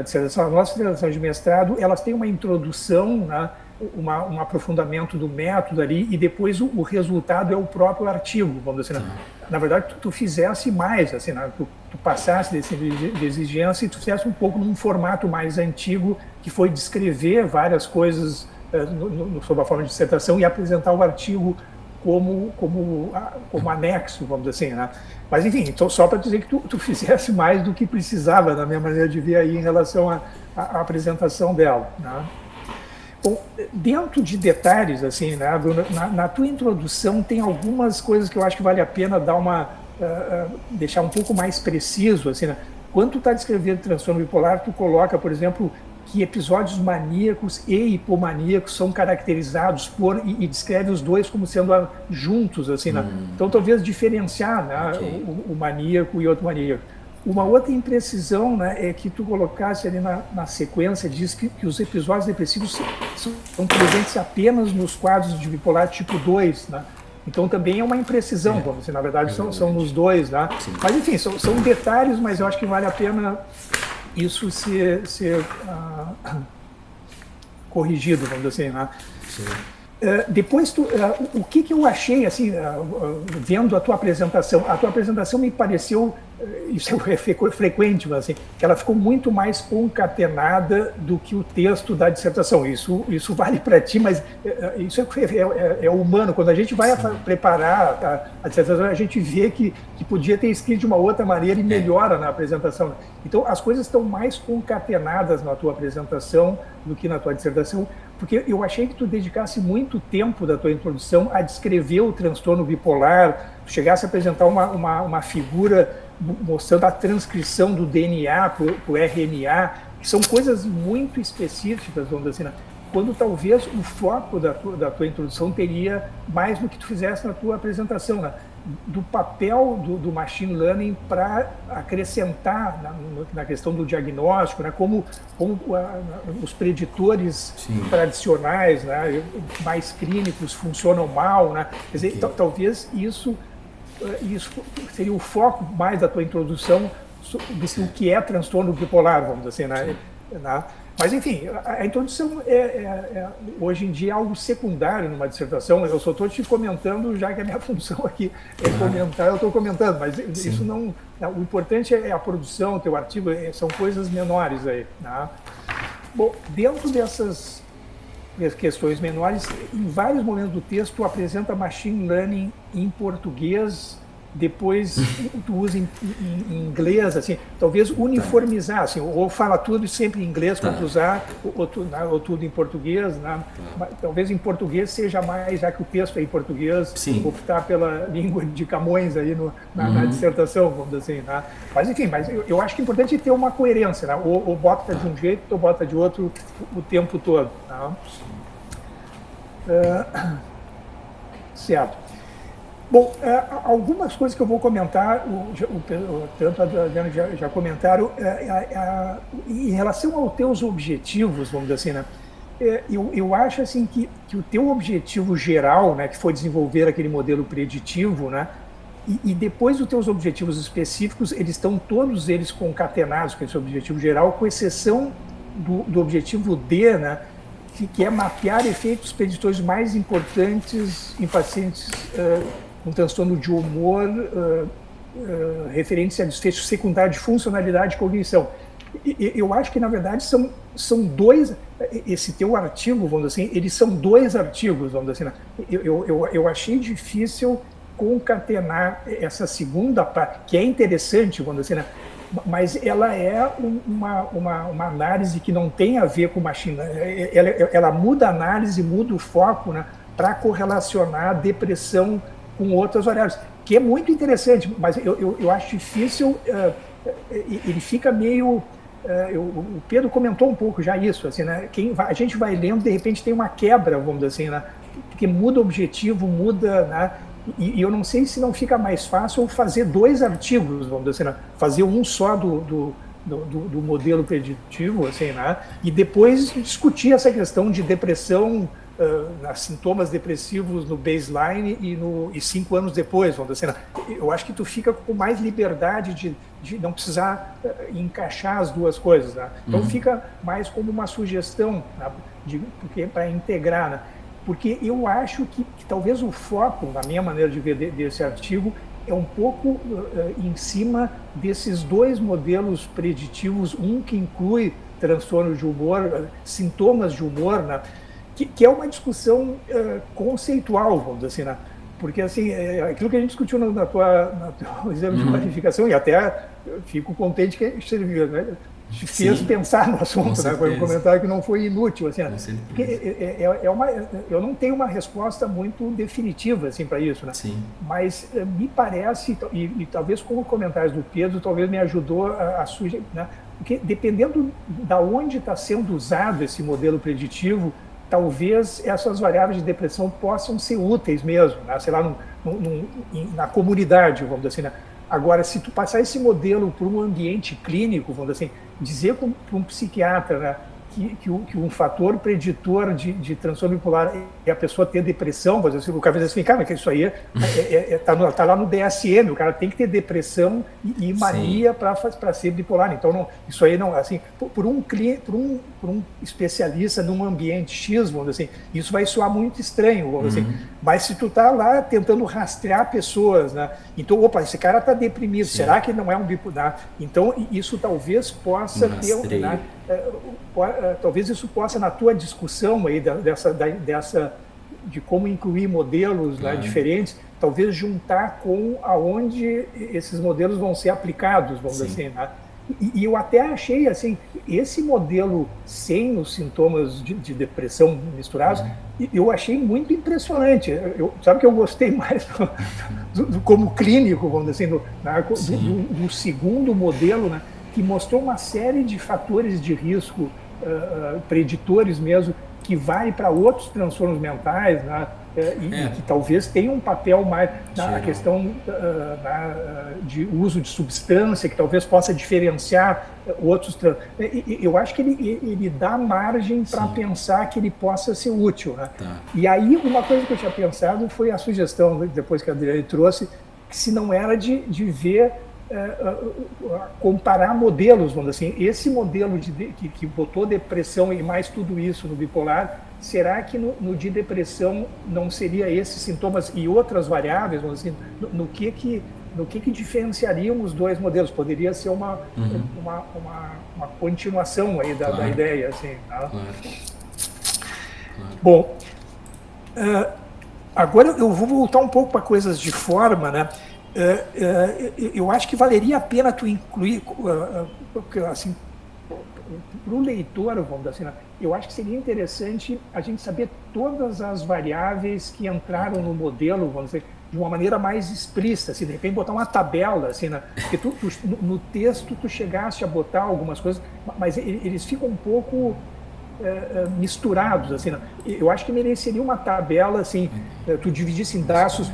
dissertações de mestrado, elas têm uma introdução, né? um aprofundamento do método ali, e depois o resultado é o próprio artigo, vamos dizer assim, né? Na verdade, tu fizesse mais, assim, né? tu passasse dessa exigência e tu fizesse um pouco num formato mais antigo, que foi descrever várias coisas sob a forma de dissertação e apresentar o artigo como anexo, vamos dizer assim, né? Mas, enfim, então, só para dizer que tu fizesse mais do que precisava, na minha maneira de ver aí, em relação à apresentação dela, né? Bom, dentro de detalhes, assim, né, Bruno, na tua introdução tem algumas coisas que eu acho que vale a pena dar deixar um pouco mais preciso, assim, né? Quando tu está descrevendo transtorno bipolar, tu coloca, por exemplo, que episódios maníacos e hipomaníacos são caracterizados e descreve os dois como sendo juntos, assim, né? Então talvez diferenciar, né, o maníaco e outro maníaco. Uma outra imprecisão, né, é que tu colocasse ali na sequência, diz que os episódios depressivos são presentes apenas nos quadros de bipolar tipo 2, né? Então também é uma imprecisão, vamos dizer, na verdade são nos dois, né? Mas enfim, são detalhes, mas eu acho que vale a pena isso ser corrigido, vamos dizer assim, né? Depois, o que eu achei, assim, vendo a tua apresentação me pareceu, isso é frequente, mas, assim, que ela ficou muito mais concatenada do que o texto da dissertação. Isso vale para ti, mas isso é humano. Quando a gente vai preparar a dissertação, a gente vê que podia ter escrito de uma outra maneira e melhora na apresentação. Então, as coisas estão mais concatenadas na tua apresentação do que na tua dissertação, porque eu achei que tu dedicasse muito tempo da tua introdução a descrever o transtorno bipolar, chegasse a apresentar uma figura mostrando a transcrição do DNA para o RNA, que são coisas muito específicas, vamos dizer assim, quando talvez o foco da tua introdução teria mais do que tu fizesse na tua apresentação, né? Do papel do machine learning para acrescentar na questão do diagnóstico, né? Como os preditores tradicionais, né, mais clínicos funcionam mal, né? Quer dizer, talvez isso seria o foco mais da tua introdução do que é transtorno bipolar, vamos dizer assim, né? Mas, enfim, a introdução hoje em dia é algo secundário numa dissertação. Eu só estou te comentando, já que a minha função aqui é comentar, eu estou comentando, mas isso não... O importante é a produção, o teu artigo, são coisas menores aí, né? Bom, dentro dessas questões menores, em vários momentos do texto, tu apresenta machine learning em português, depois tu usa em inglês, assim, talvez uniformizar, assim, ou fala tudo sempre em inglês quando usar, ou tudo em português, né? Talvez em português seja mais, já que o texto é em português, optar pela língua de Camões aí na dissertação, vamos dizer assim, né? Mas enfim, eu acho que é importante ter uma coerência, né? Ou bota de um jeito, ou bota de outro o tempo todo, né? Certo. Bom, algumas coisas que eu vou comentar, tanto a Adriana já comentaram, em relação aos teus objetivos, vamos dizer assim, né? Eu acho assim que o teu objetivo geral, né, que foi desenvolver aquele modelo preditivo, né, e depois os teus objetivos específicos, todos eles concatenados com esse objetivo geral, com exceção do objetivo D, né, que é mapear efeitos preditores mais importantes em pacientes com transtorno de humor referentes a desfecho secundário de funcionalidade e cognição. Eu acho que, na verdade, são dois, esse teu artigo, vamos dizer assim, eles são dois artigos, vamos dizer assim. Eu achei difícil concatenar essa segunda parte, que é interessante, vamos dizer assim, né? Mas ela é uma análise que não tem a ver com machine learning. Ela muda a análise, muda o foco, né, para correlacionar a depressão com outras variáveis, que é muito interessante, mas eu acho difícil, ele fica meio... o Pedro comentou um pouco já isso, assim, né? A gente vai lendo, de repente tem uma quebra, vamos dizer assim, né? Porque muda o objetivo, muda, né? E eu não sei se não fica mais fácil fazer dois artigos, vamos dizer assim, né? Fazer um só do modelo preditivo, assim, né? E depois discutir essa questão de depressão, sintomas depressivos no baseline e 5 anos depois, vamos dizer assim. Eu acho que tu fica com mais liberdade de não precisar encaixar as duas coisas, né? Então fica mais como uma sugestão, né? Porque para integrar, né? Porque eu acho que talvez o foco, na minha maneira de ver desse artigo, é um pouco em cima desses dois modelos preditivos, um que inclui transtorno de humor, sintomas de humor, né? Que é uma discussão conceitual, vamos dizer assim, né? porque assim, aquilo que a gente discutiu na tua exame de qualificação, e até eu fico contente que serviu, né? Te fez pensar no assunto, né? Foi um comentário que não foi inútil, assim, porque eu não tenho uma resposta muito definitiva assim para isso, né? Sim. Mas me parece, e talvez com os comentários do Pedro, talvez me ajudou a sugerir, né? Porque dependendo da onde está sendo usado esse modelo preditivo, talvez essas variáveis de depressão possam ser úteis mesmo, né? Sei lá, na comunidade, vamos dizer assim, né? Agora, se tu passar esse modelo para um ambiente clínico, vamos dizer assim, dizer para um psiquiatra, né, que um fator preditor de transtorno bipolar é a pessoa ter depressão, por exemplo, o cara vai dizer assim, cara, mas isso aí tá lá no DSM, o cara tem que ter depressão e mania para ser bipolar. Então, não, isso aí não, assim, por um especialista num ambiente X, vamos dizer assim, isso vai soar muito estranho, vamos dizer assim. Mas se tu tá lá tentando rastrear pessoas, né, então, opa, esse cara tá deprimido, será que não é um bipolar? Então, isso talvez possa ter, né, talvez isso possa, na tua discussão aí de como incluir modelos, né, diferentes, talvez juntar com aonde esses modelos vão ser aplicados, vamos dizer assim, né? E eu até achei, assim, esse modelo sem os sintomas de depressão misturados, eu achei muito impressionante. Sabe que eu gostei mais como clínico, vamos dizer assim, do segundo modelo, né, que mostrou uma série de fatores de risco preditores mesmo, que vai para outros transtornos mentais, né? E que talvez tenha um papel mais na questão de uso de substância, que talvez possa diferenciar outros. Eu acho que ele dá margem para pensar que ele possa ser útil, né? E aí, uma coisa que eu tinha pensado foi a sugestão, depois que a Adriane trouxe, que se não era de ver, comparar modelos, vamos dizer assim, esse modelo que botou depressão e mais tudo isso no bipolar, será que no de depressão não seria esses sintomas e outras variáveis, vamos dizer assim, no que diferenciariam os dois modelos? Poderia ser uma continuação aí da ideia, assim, tá? Bom, agora eu vou voltar um pouco para coisas de forma, né? Eu acho que valeria a pena tu incluir, assim, para o leitor, vamos dizer assim, eu acho que seria interessante a gente saber todas as variáveis que entraram no modelo, vamos dizer, de uma maneira mais explícita, assim, de repente botar uma tabela, assim, né? Porque no texto tu chegaste a botar algumas coisas, mas eles ficam um pouco misturados, assim, né? Eu acho que mereceria uma tabela, assim, tu dividisse em dados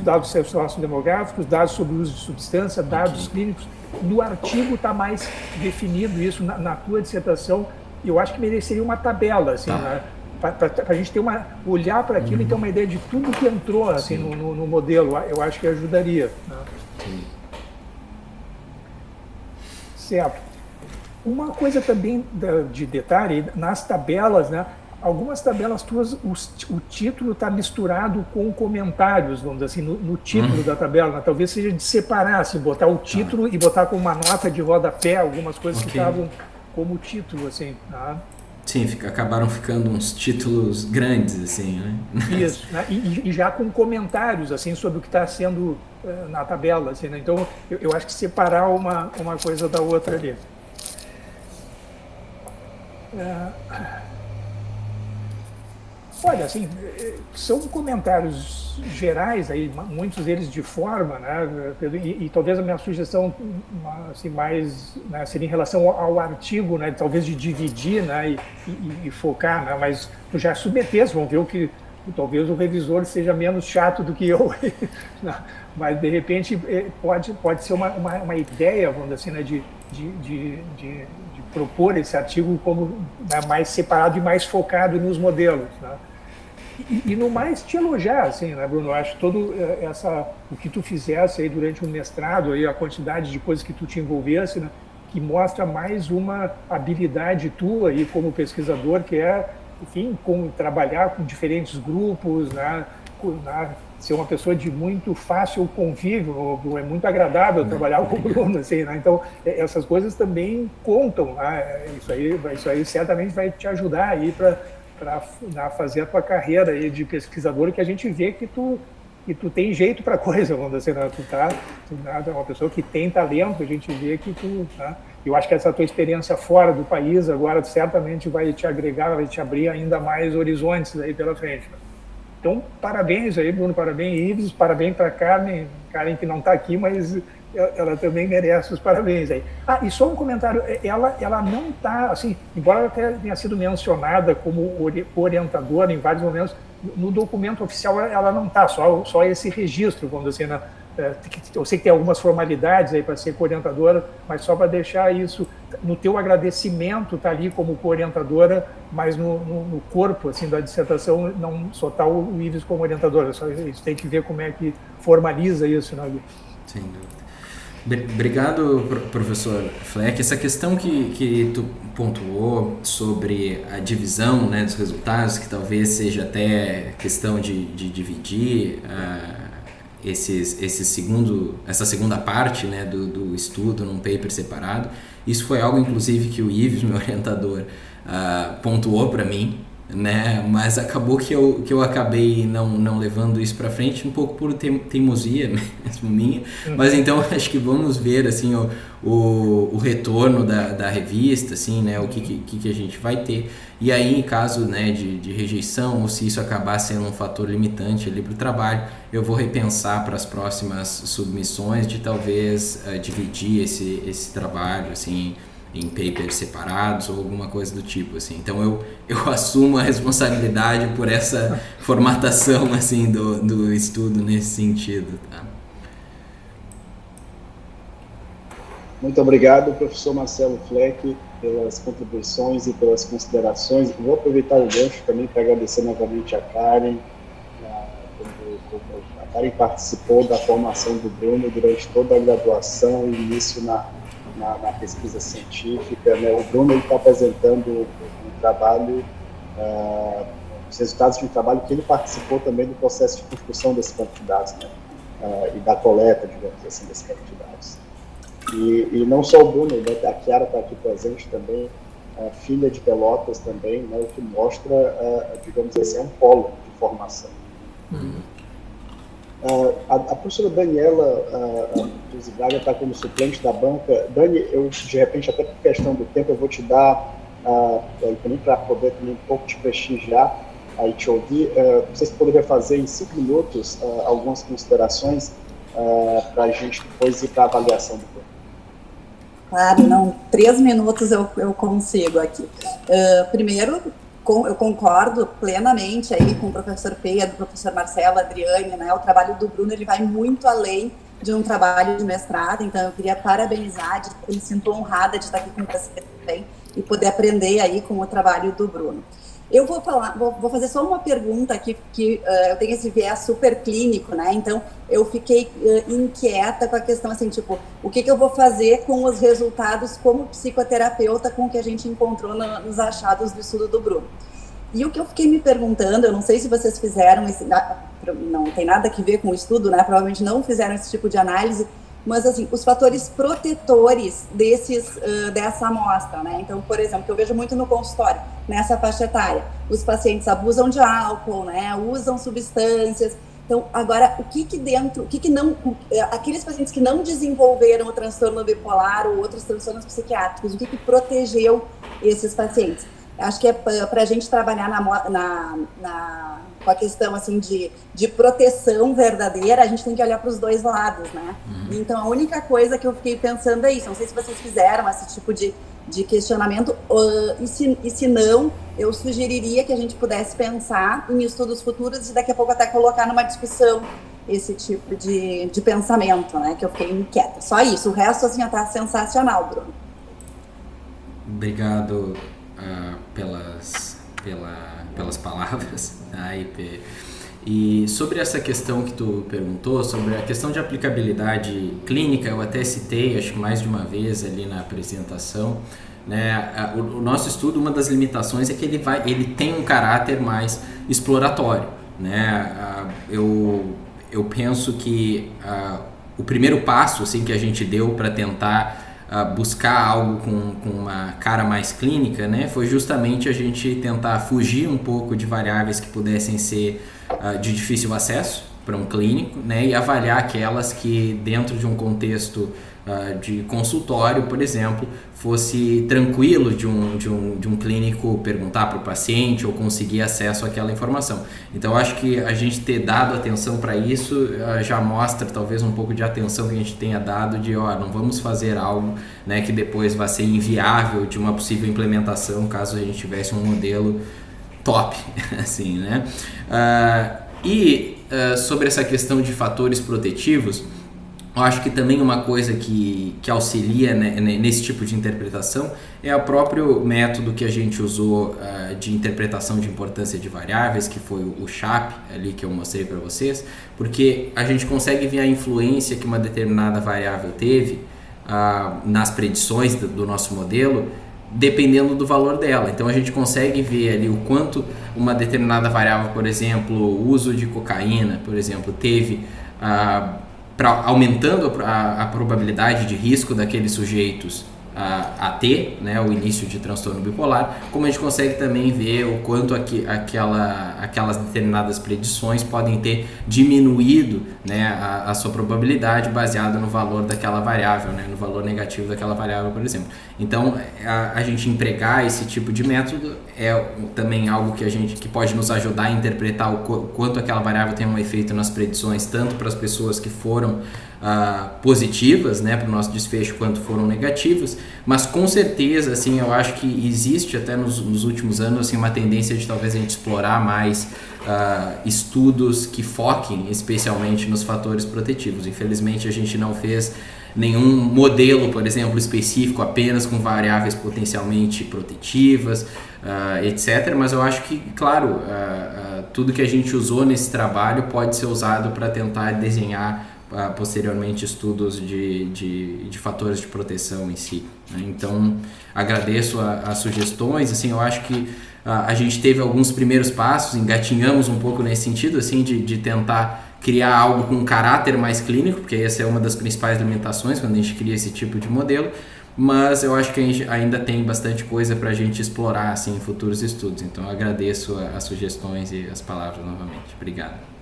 sociodemográficos, dados sobre o uso de substância, dados clínicos. No artigo está mais definido isso, na tua dissertação, eu acho que mereceria uma tabela, assim, né? Para a gente olhar para aquilo e ter uma ideia de tudo que entrou, assim, no modelo. Eu acho que ajudaria, né? Certo. Uma coisa também de detalhe, nas tabelas, né? Algumas tabelas tuas, o título está misturado com comentários, vamos dizer assim, no título da tabela, né? Talvez seja de separar, assim, botar o título e botar com uma nota de rodapé, algumas coisas que estavam como título, assim, tá? Sim, acabaram ficando uns títulos grandes, assim, né? Isso, né? E já com comentários, assim, sobre o que está sendo na tabela, assim, né? Então, eu acho que separar uma coisa da outra ali. Olha, assim, são comentários gerais aí, muitos deles de forma, né, Pedro? E talvez a minha sugestão, assim, mais, né, seria em relação ao artigo, né, talvez de dividir, né, e focar, né, mas tu já submeteste, vamos ver o que talvez o revisor seja menos chato do que eu, mas de repente pode ser uma ideia, vamos dizer assim, né, de propor esse artigo como, né, mais separado e mais focado nos modelos, né? E no mais te elogiar, assim, né, Bruno? Eu acho todo o que tu fizesse aí durante o mestrado, aí, a quantidade de coisas que tu te envolvesse, né, que mostra mais uma habilidade tua aí como pesquisador, que é, enfim, trabalhar com diferentes grupos, né, ser uma pessoa de muito fácil convívio, é muito agradável trabalhar com o Bruno, assim, né? Então, essas coisas também contam, né? Isso aí certamente vai te ajudar aí para fazer a tua carreira aí de pesquisador, que a gente vê que tu e tu tem jeito para coisa, vamos dizer, né? Tu é uma pessoa que tem talento, a gente vê que tu, tá? Eu acho que essa tua experiência fora do país agora certamente vai te agregar, vai te abrir ainda mais horizontes aí pela frente, né? Então, parabéns aí, Bruno, parabéns, Ives, parabéns para a Karen que não está aqui, mas ela também merece os parabéns aí. E só um comentário, ela não está, assim, embora ela até tenha sido mencionada como orientadora em vários momentos, no documento oficial ela não está, só esse registro, vamos dizer, eu sei que tem algumas formalidades aí para ser co-orientadora, mas só para deixar isso, no teu agradecimento tá ali como co-orientadora, mas no corpo assim, da dissertação não só está o Ives como orientadora, só isso tem que ver como é que formaliza isso, né? Sem dúvida. Obrigado, professor Fleck. Essa questão que tu pontuou sobre a divisão, né, dos resultados, que talvez seja até questão de dividir essa segunda parte, né, do estudo num paper separado. Isso foi algo, inclusive, que o Ives, meu orientador, pontuou para mim, né, mas acabou que eu acabei não levando isso para frente, um pouco por teimosia mesmo minha, mas então acho que vamos ver assim o retorno da revista, assim, né, o que a gente vai ter, e aí em caso, né, de rejeição, ou se isso acabar sendo um fator limitante ali para o trabalho, eu vou repensar para as próximas submissões de talvez dividir esse trabalho assim em papers separados ou alguma coisa do tipo, assim. Então eu assumo a responsabilidade por essa formatação, assim, do estudo nesse sentido, tá? Muito obrigado, professor Marcelo Fleck, pelas contribuições e pelas considerações. Vou aproveitar o gancho também para agradecer novamente a Karen. A Karen participou da formação do Bruno durante toda a graduação e início na pesquisa científica, né? O Bruno está apresentando um trabalho, os resultados de um trabalho que ele participou também do processo de construção desse banco de dados, né? E da coleta, digamos assim, desse banco de dados. E não só o Bruno, né? A Chiara está aqui presente também, filha de Pelotas também, né? O que mostra, digamos assim, um polo de formação. A professora Daniela Braga está como suplente da banca. Dani, eu de repente, até por questão do tempo, eu vou te dar, também para poder também um pouco te prestigiar e te ouvir, não sei se poderia fazer em 5 minutos algumas considerações para a gente depois ir para a avaliação do banco. Claro, não, 3 minutos eu consigo aqui. Primeiro, eu concordo plenamente aí com o professor Pedro, o professor Marcelo, a Adriane, né? O trabalho do Bruno, ele vai muito além de um trabalho de mestrado, então eu queria parabenizar, me sinto honrada de estar aqui com vocês também e poder aprender aí com o trabalho do Bruno. Eu vou fazer só uma pergunta aqui, que eu tenho esse viés super clínico, né? Então eu fiquei inquieta com a questão assim, tipo, o que eu vou fazer com os resultados como psicoterapeuta com o que a gente encontrou nos achados do estudo do Bruno. E o que eu fiquei me perguntando, eu não sei se vocês fizeram, não tem nada a ver com o estudo, né? Provavelmente não fizeram esse tipo de análise, mas assim, os fatores protetores dessa amostra, né? Então, por exemplo, que eu vejo muito no consultório, nessa faixa etária, os pacientes abusam de álcool, né? Usam substâncias. Então, agora, o que não, aqueles pacientes que não desenvolveram o transtorno bipolar ou outros transtornos psiquiátricos, o que protegeu esses pacientes? Acho que é para a gente trabalhar com a questão assim, de proteção verdadeira, a gente tem que olhar para os dois lados, né? Então, a única coisa que eu fiquei pensando é isso. Não sei se vocês fizeram esse tipo de questionamento, e se não, eu sugeriria que a gente pudesse pensar em estudos futuros e daqui a pouco até colocar numa discussão esse tipo de pensamento, né? Que eu fiquei inquieta. Só isso. O resto, assim, está sensacional, Bruno. Obrigado pelas palavras, tá, IP? E sobre essa questão que tu perguntou, sobre a questão de aplicabilidade clínica, eu até citei, acho que mais de uma vez ali na apresentação, né? O nosso estudo, uma das limitações é que ele tem um caráter mais exploratório, né? Eu penso que o primeiro passo assim, que a gente deu para tentar buscar algo com uma cara mais clínica, né, foi justamente a gente tentar fugir um pouco de variáveis que pudessem ser de difícil acesso, para um clínico, né, e avaliar aquelas que dentro de um contexto de consultório, por exemplo, fosse tranquilo de um clínico perguntar para o paciente ou conseguir acesso àquela informação. Então, acho que a gente ter dado atenção para isso já mostra talvez um pouco de atenção que a gente tenha dado de, não vamos fazer algo, né, que depois vai ser inviável de uma possível implementação caso a gente tivesse um modelo top, assim, né? Sobre essa questão de fatores protetivos, eu acho que também uma coisa que auxilia, né, nesse tipo de interpretação é o próprio método que a gente usou de interpretação de importância de variáveis, que foi o SHAP, ali que eu mostrei para vocês, porque a gente consegue ver a influência que uma determinada variável teve nas predições do nosso modelo, dependendo do valor dela. Então a gente consegue ver ali o quanto uma determinada variável, por exemplo, o uso de cocaína, por exemplo, teve aumentando a probabilidade de risco daqueles sujeitos a ter, né, o início de transtorno bipolar, como a gente consegue também ver o quanto aquelas determinadas predições podem ter diminuído, né, a sua probabilidade baseada no valor daquela variável, né, no valor negativo daquela variável, por exemplo. Então, a gente empregar esse tipo de método é também algo que pode nos ajudar a interpretar o quanto aquela variável tem um efeito nas predições, tanto para as pessoas que foram positivas, né, para o nosso desfecho, quanto foram negativas, mas com certeza, assim, eu acho que existe até nos últimos anos, assim, uma tendência de talvez a gente explorar mais estudos que foquem especialmente nos fatores protetivos. Infelizmente, a gente não fez nenhum modelo, por exemplo, específico apenas com variáveis potencialmente protetivas, etc. Mas eu acho que, claro, tudo que a gente usou nesse trabalho pode ser usado para tentar desenhar posteriormente estudos de fatores de proteção em si, né? Então, agradeço as sugestões. Assim, eu acho que a gente teve alguns primeiros passos, engatinhamos um pouco nesse sentido, assim, de tentar criar algo com um caráter mais clínico, porque essa é uma das principais limitações quando a gente cria esse tipo de modelo, mas eu acho que a gente ainda tem bastante coisa para a gente explorar, assim, em futuros estudos. Então, eu agradeço as sugestões e as palavras novamente. Obrigado.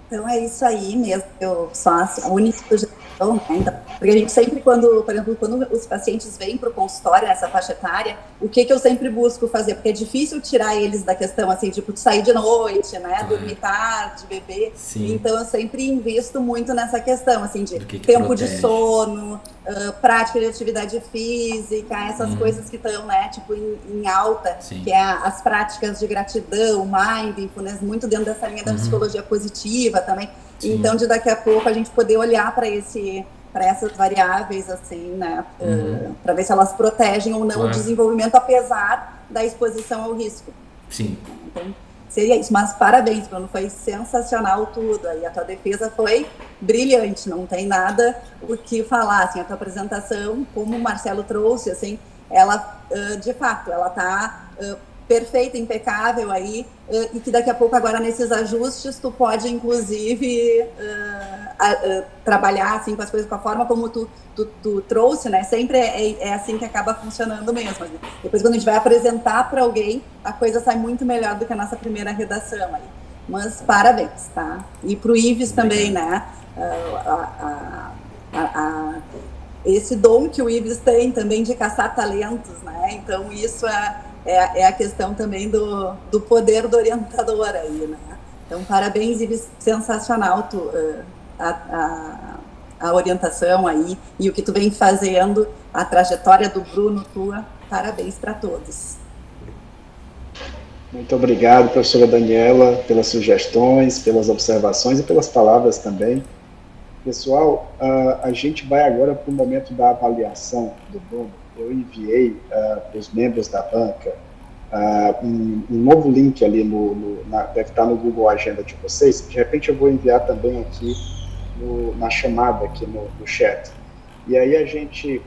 Então é isso aí mesmo, eu só a única sugestão, né? Então, porque a gente sempre, por exemplo, quando os pacientes vêm para o consultório nessa faixa etária, o que eu sempre busco fazer? Porque é difícil tirar eles da questão, assim, tipo, de sair de noite, né, dormir tarde, beber. Sim. Então eu sempre invisto muito nessa questão, assim, de que tempo protege. de sono, prática de atividade física, essas coisas que estão, né, tipo, em alta, Sim. que é as práticas de gratidão, mindfulness, muito dentro dessa linha da psicologia positiva também. Sim. Então, de daqui a pouco a gente poder olhar para essas variáveis, assim, né, para ver se elas protegem ou não o desenvolvimento, apesar da exposição ao risco. Sim. Então, seria isso. Mas parabéns, Bruno, foi sensacional tudo. Aí a tua defesa foi brilhante, não tem nada o que falar. Assim, a tua apresentação, como o Marcelo trouxe, assim, ela, de fato, ela está perfeita, impecável aí, e que daqui a pouco, agora, nesses ajustes, tu pode, inclusive, trabalhar, assim, com as coisas, com a forma como tu trouxe, né? Sempre é assim que acaba funcionando mesmo. Né? Depois, quando a gente vai apresentar para alguém, a coisa sai muito melhor do que a nossa primeira redação aí. Mas parabéns, tá? E pro Ives também, né? Esse dom que o Ives tem também de caçar talentos, né? Então, isso é a questão também do poder do orientador aí, né? Então, parabéns, Ives, sensacional a orientação aí e o que tu vem fazendo, a trajetória do Bruno, parabéns para todos. Muito obrigado, professora Daniela, pelas sugestões, pelas observações e pelas palavras também. Pessoal, a gente vai agora para o momento da avaliação do Bruno. Eu enviei para os membros da banca um novo link ali, deve estar no Google Agenda de vocês. De repente eu vou enviar também aqui na chamada, aqui no chat. E aí a gente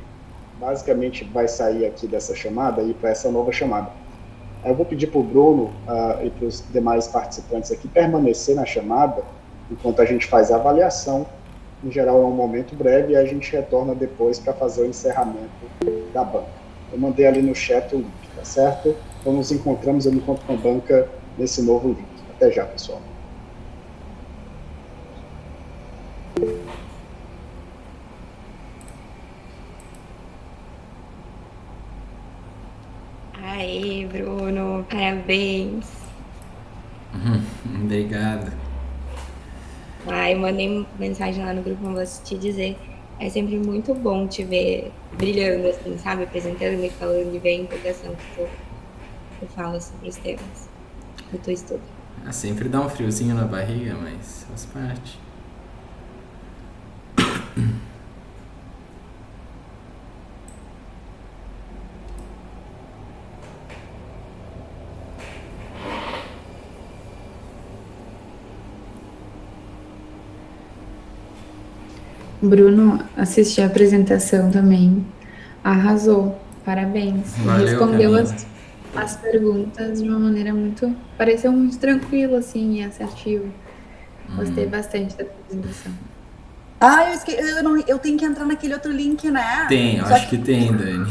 basicamente vai sair aqui dessa chamada e ir para essa nova chamada. Eu vou pedir para o Bruno e para os demais participantes aqui permanecer na chamada enquanto a gente faz a avaliação. Em geral é um momento breve e a gente retorna depois para fazer o encerramento da banca. Eu mandei ali no chat o link, tá certo? Então nos encontramos, eu me encontro com a banca nesse novo link. Até Até já, pessoal. Aê, Bruno, parabéns. Obrigado. Eu mandei mensagem lá no grupo pra você te dizer. É sempre muito bom te ver brilhando, assim, sabe? Apresentando e falando e ver a empolgação que tu fala sobre os temas do teu estudo. Sempre dá um friozinho na barriga, mas faz parte. Bruno, assisti a apresentação também. Arrasou. Parabéns. Valeu, Respondeu Camila. as perguntas de uma maneira muito... Pareceu muito tranquilo, assim, e assertivo. Gostei bastante da apresentação. Eu tenho que entrar naquele outro link, né? Tem, acho que tem, Dani.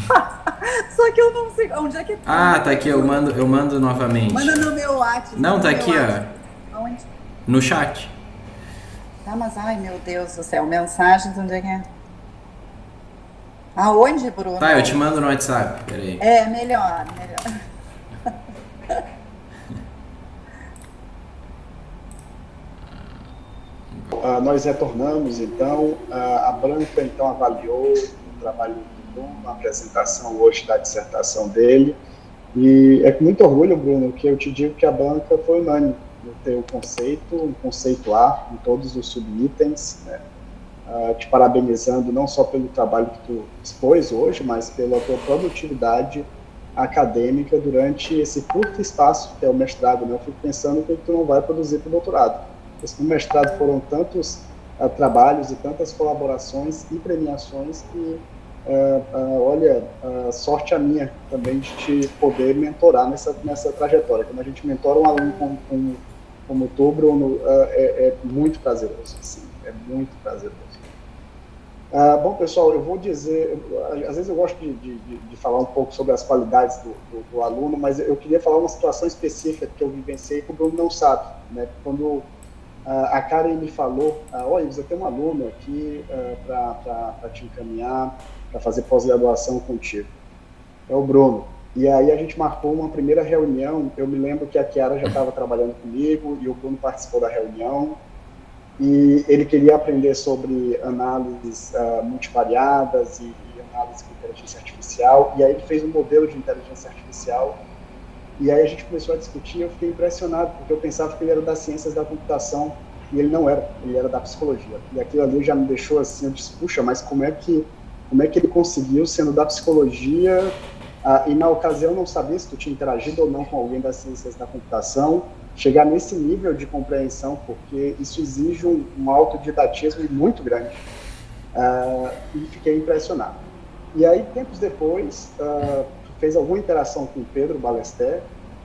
Só que eu não sei onde é que tá. Tá aqui, eu mando novamente. Manda no meu WhatsApp. Não, tá aqui, ó. Aonde? No chat. Tá, mas ai meu Deus do céu, mensagens, onde é que é? Aonde, Bruno? Tá, eu te mando no WhatsApp, peraí. É, melhor. Nós retornamos, então, a Branca, então, avaliou o trabalho do Bruno, a apresentação hoje da dissertação dele, e é com muito orgulho, Bruno, que eu te digo que a Branca foi unânime no teu conceito, um conceito A, em todos os subitens, né? Te parabenizando não só pelo trabalho que tu expôs hoje, mas pela tua produtividade acadêmica durante esse curto espaço que é o mestrado, né? Eu fico pensando que tu não vai produzir para o doutorado. No mestrado foram tantos trabalhos e tantas colaborações e premiações que, olha, sorte a minha também de te poder mentorar nessa trajetória. Quando a gente mentora um aluno como tu, Bruno, é muito prazeroso, assim, é muito prazeroso. Bom, pessoal, eu vou dizer, às vezes eu gosto de falar um pouco sobre as qualidades do aluno, mas eu queria falar uma situação específica que eu vivenciei que o Bruno não sabe, né? Quando a Karen me falou, olha, você tem um aluno aqui para te encaminhar, para fazer pós-graduação contigo. É o Bruno. E aí a gente marcou uma primeira reunião, eu me lembro que a Chiara já estava trabalhando comigo e o Bruno participou da reunião, e ele queria aprender sobre análises multivariadas e análise com inteligência artificial, e aí ele fez um modelo de inteligência artificial. E aí a gente começou a discutir e eu fiquei impressionado, porque eu pensava que ele era das ciências da computação e ele não era, ele era da psicologia. E aquilo ali já me deixou assim, eu disse, puxa, mas como é que ele conseguiu, sendo da psicologia, e na ocasião eu não sabia se tu tinha interagido ou não com alguém das ciências da computação, chegar nesse nível de compreensão, porque isso exige um autodidatismo muito grande. E fiquei impressionado. E aí, tempos depois, fez alguma interação com o Pedro Balester,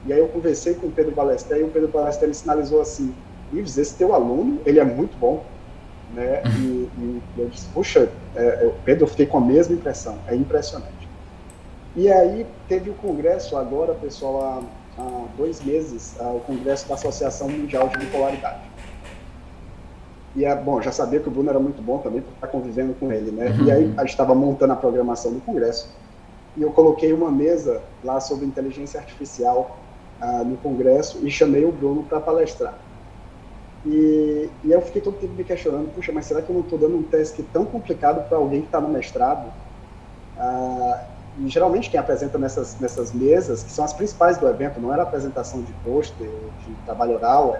e aí eu conversei com o Pedro Balester, e o Pedro Balester me sinalizou assim, Ives, esse teu aluno, ele é muito bom, né? E eu disse, puxa, Pedro, eu fiquei com a mesma impressão, é impressionante. E aí teve o congresso agora, pessoal, há 2 meses, o congresso da Associação Mundial de Bipolaridade. E, bom, já sabia que o Bruno era muito bom também, por estar convivendo com ele, né? E aí a gente estava montando a programação do congresso, e eu coloquei uma mesa lá sobre inteligência artificial no congresso e chamei o Bruno para palestrar. E eu fiquei todo tempo me questionando, puxa, mas será que eu não estou dando um teste tão complicado para alguém que está no mestrado? E geralmente quem apresenta nessas mesas, que são as principais do evento, não era a apresentação de pôster, de trabalho oral,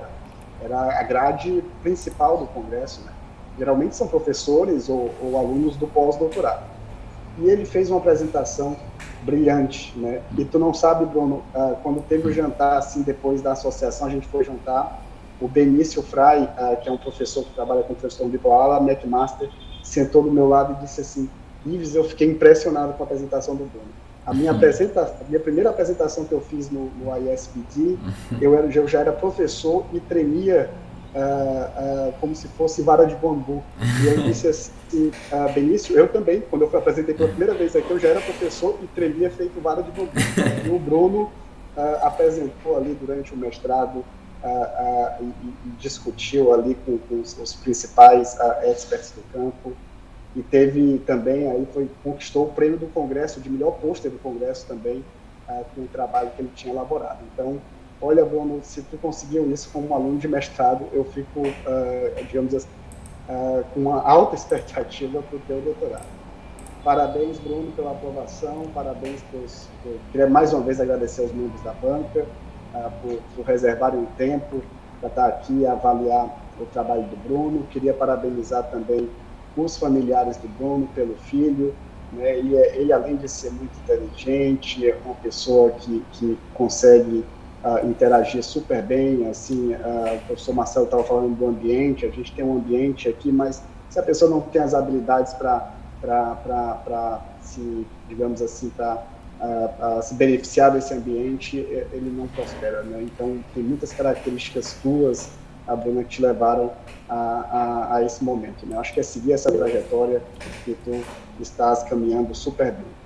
era a grade principal do congresso, né? Geralmente são professores ou alunos do pós-doutorado. E ele fez uma apresentação brilhante, né? E tu não sabe, Bruno, quando teve o jantar, assim, depois da associação, a gente foi jantar, o Benício Frei, que é um professor que trabalha com transtorno bipolar, a McMaster, sentou do meu lado e disse assim, Ives, eu fiquei impressionado com a apresentação do Bruno. A minha primeira apresentação que eu fiz no ISPD, eu já era professor e tremia como se fosse vara de bambu. E eu disse assim, Benício, eu também, quando eu apresentei pela primeira vez aqui, eu já era professor e tremia feito vara de bambu. E o Bruno apresentou ali durante o mestrado e discutiu ali com os principais experts do campo, e teve também, conquistou o prêmio do Congresso, de melhor pôster do Congresso também, com o trabalho que ele tinha elaborado. Então, olha, Bruno, se tu conseguiu isso como um aluno de mestrado, eu fico, digamos assim, com uma alta expectativa para o teu doutorado. Parabéns, Bruno, pela aprovação, parabéns queria mais uma vez agradecer aos membros da banca por reservarem um tempo para estar aqui e avaliar o trabalho do Bruno. Queria parabenizar também os familiares do Bruno pelo filho, né? E ele, além de ser muito inteligente, é uma pessoa que consegue interagir super bem, assim, o professor Marcelo estava falando do ambiente, a gente tem um ambiente aqui, mas se a pessoa não tem as habilidades para se, digamos assim, para se beneficiar desse ambiente, ele não prospera, né? Então, tem muitas características tuas, Bruna, que te levaram a esse momento, né? Acho que é seguir essa trajetória que tu estás caminhando super bem.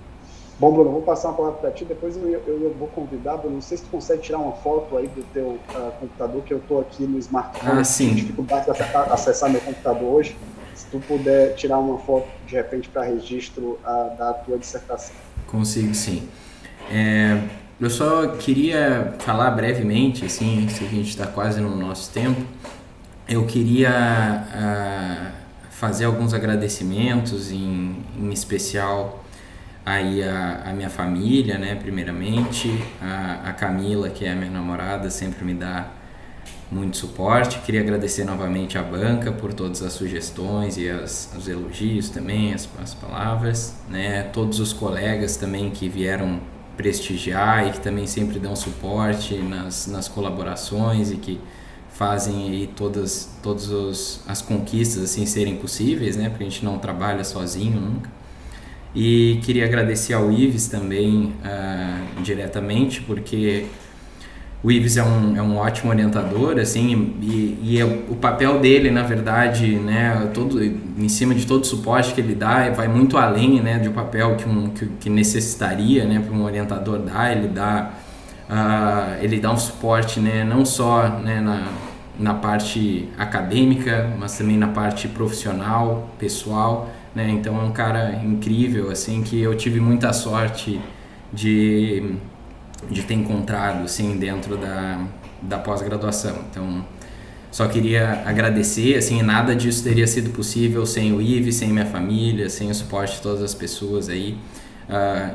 Bom, Bruno, vou passar uma palavra para ti, depois eu vou convidar, Bruno, não sei se tu consegue tirar uma foto aí do teu computador, que eu estou aqui no smartphone, sim. dificuldade de acessar meu computador hoje, se tu puder tirar uma foto, de repente, para registro da tua dissertação. Consigo, sim. Eu só queria falar brevemente, assim, se a gente está quase no nosso tempo, eu queria fazer alguns agradecimentos, em especial aí a minha família, né, primeiramente, a Camila, que é a minha namorada, sempre me dá muito suporte. Queria agradecer novamente à banca por todas as sugestões e os elogios também, as palavras, né, todos os colegas também que vieram prestigiar e que também sempre dão suporte nas colaborações e que fazem aí todas as conquistas assim serem possíveis, né, porque a gente não trabalha sozinho nunca. E queria agradecer ao Ives também diretamente, porque o Ives é um ótimo orientador, assim, e o papel dele, na verdade, né, em cima de todo o suporte que ele dá, vai muito além, né, do papel que necessitaria, né, para um orientador dar. Ele dá um suporte, né, não só, né, na parte acadêmica, mas também na parte profissional, pessoal, né. Então é um cara incrível, assim, que eu tive muita sorte de ter encontrado, assim, dentro da pós-graduação. Então, só queria agradecer, assim, nada disso teria sido possível sem o Ives, sem minha família, sem o suporte de todas as pessoas aí.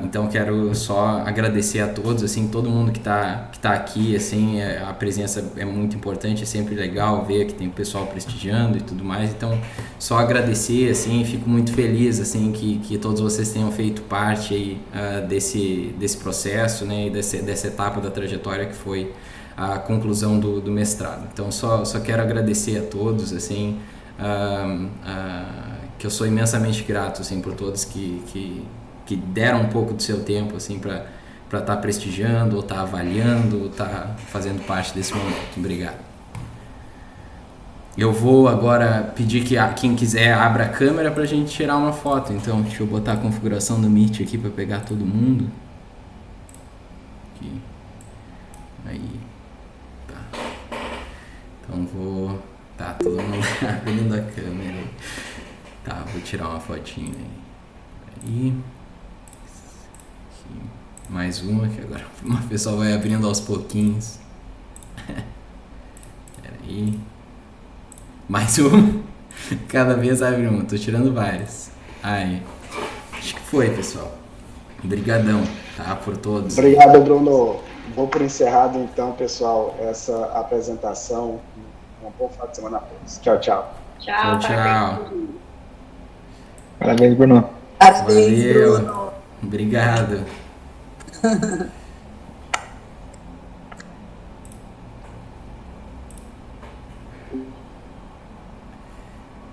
Então, quero só agradecer a todos, assim, todo mundo que tá aqui, assim, a presença é muito importante, é sempre legal ver que tem o pessoal prestigiando e tudo mais. Então, só agradecer, assim, fico muito feliz, assim, que todos vocês tenham feito parte aí desse processo, né, e dessa etapa da trajetória que foi a conclusão do mestrado. Então, só quero agradecer a todos, assim, que eu sou imensamente grato, assim, por todos que deram um pouco do seu tempo, assim, para estar prestigiando, ou estar avaliando, ou estar fazendo parte desse momento. Obrigado. Eu vou agora pedir que quem quiser abra a câmera para a gente tirar uma foto. Então, deixa eu botar a configuração do Meet aqui para pegar todo mundo. Aqui. Aí. Tá. Então Tá, todo mundo abrindo a câmera. Tá, vou tirar uma fotinha aí. Mais uma, que agora o pessoal vai abrindo aos pouquinhos. Peraí. Mais uma. Cada vez abre uma, tô tirando várias. Aí. Acho que foi, pessoal. Obrigadão, tá? Por todos. Obrigado, Bruno. Vou por encerrado, então, pessoal, essa apresentação. Um bom final de semana a todos. Tchau, tchau. Tchau, tchau. Parabéns, Bruno. Parabéns, Valeu. Bruno. Obrigado.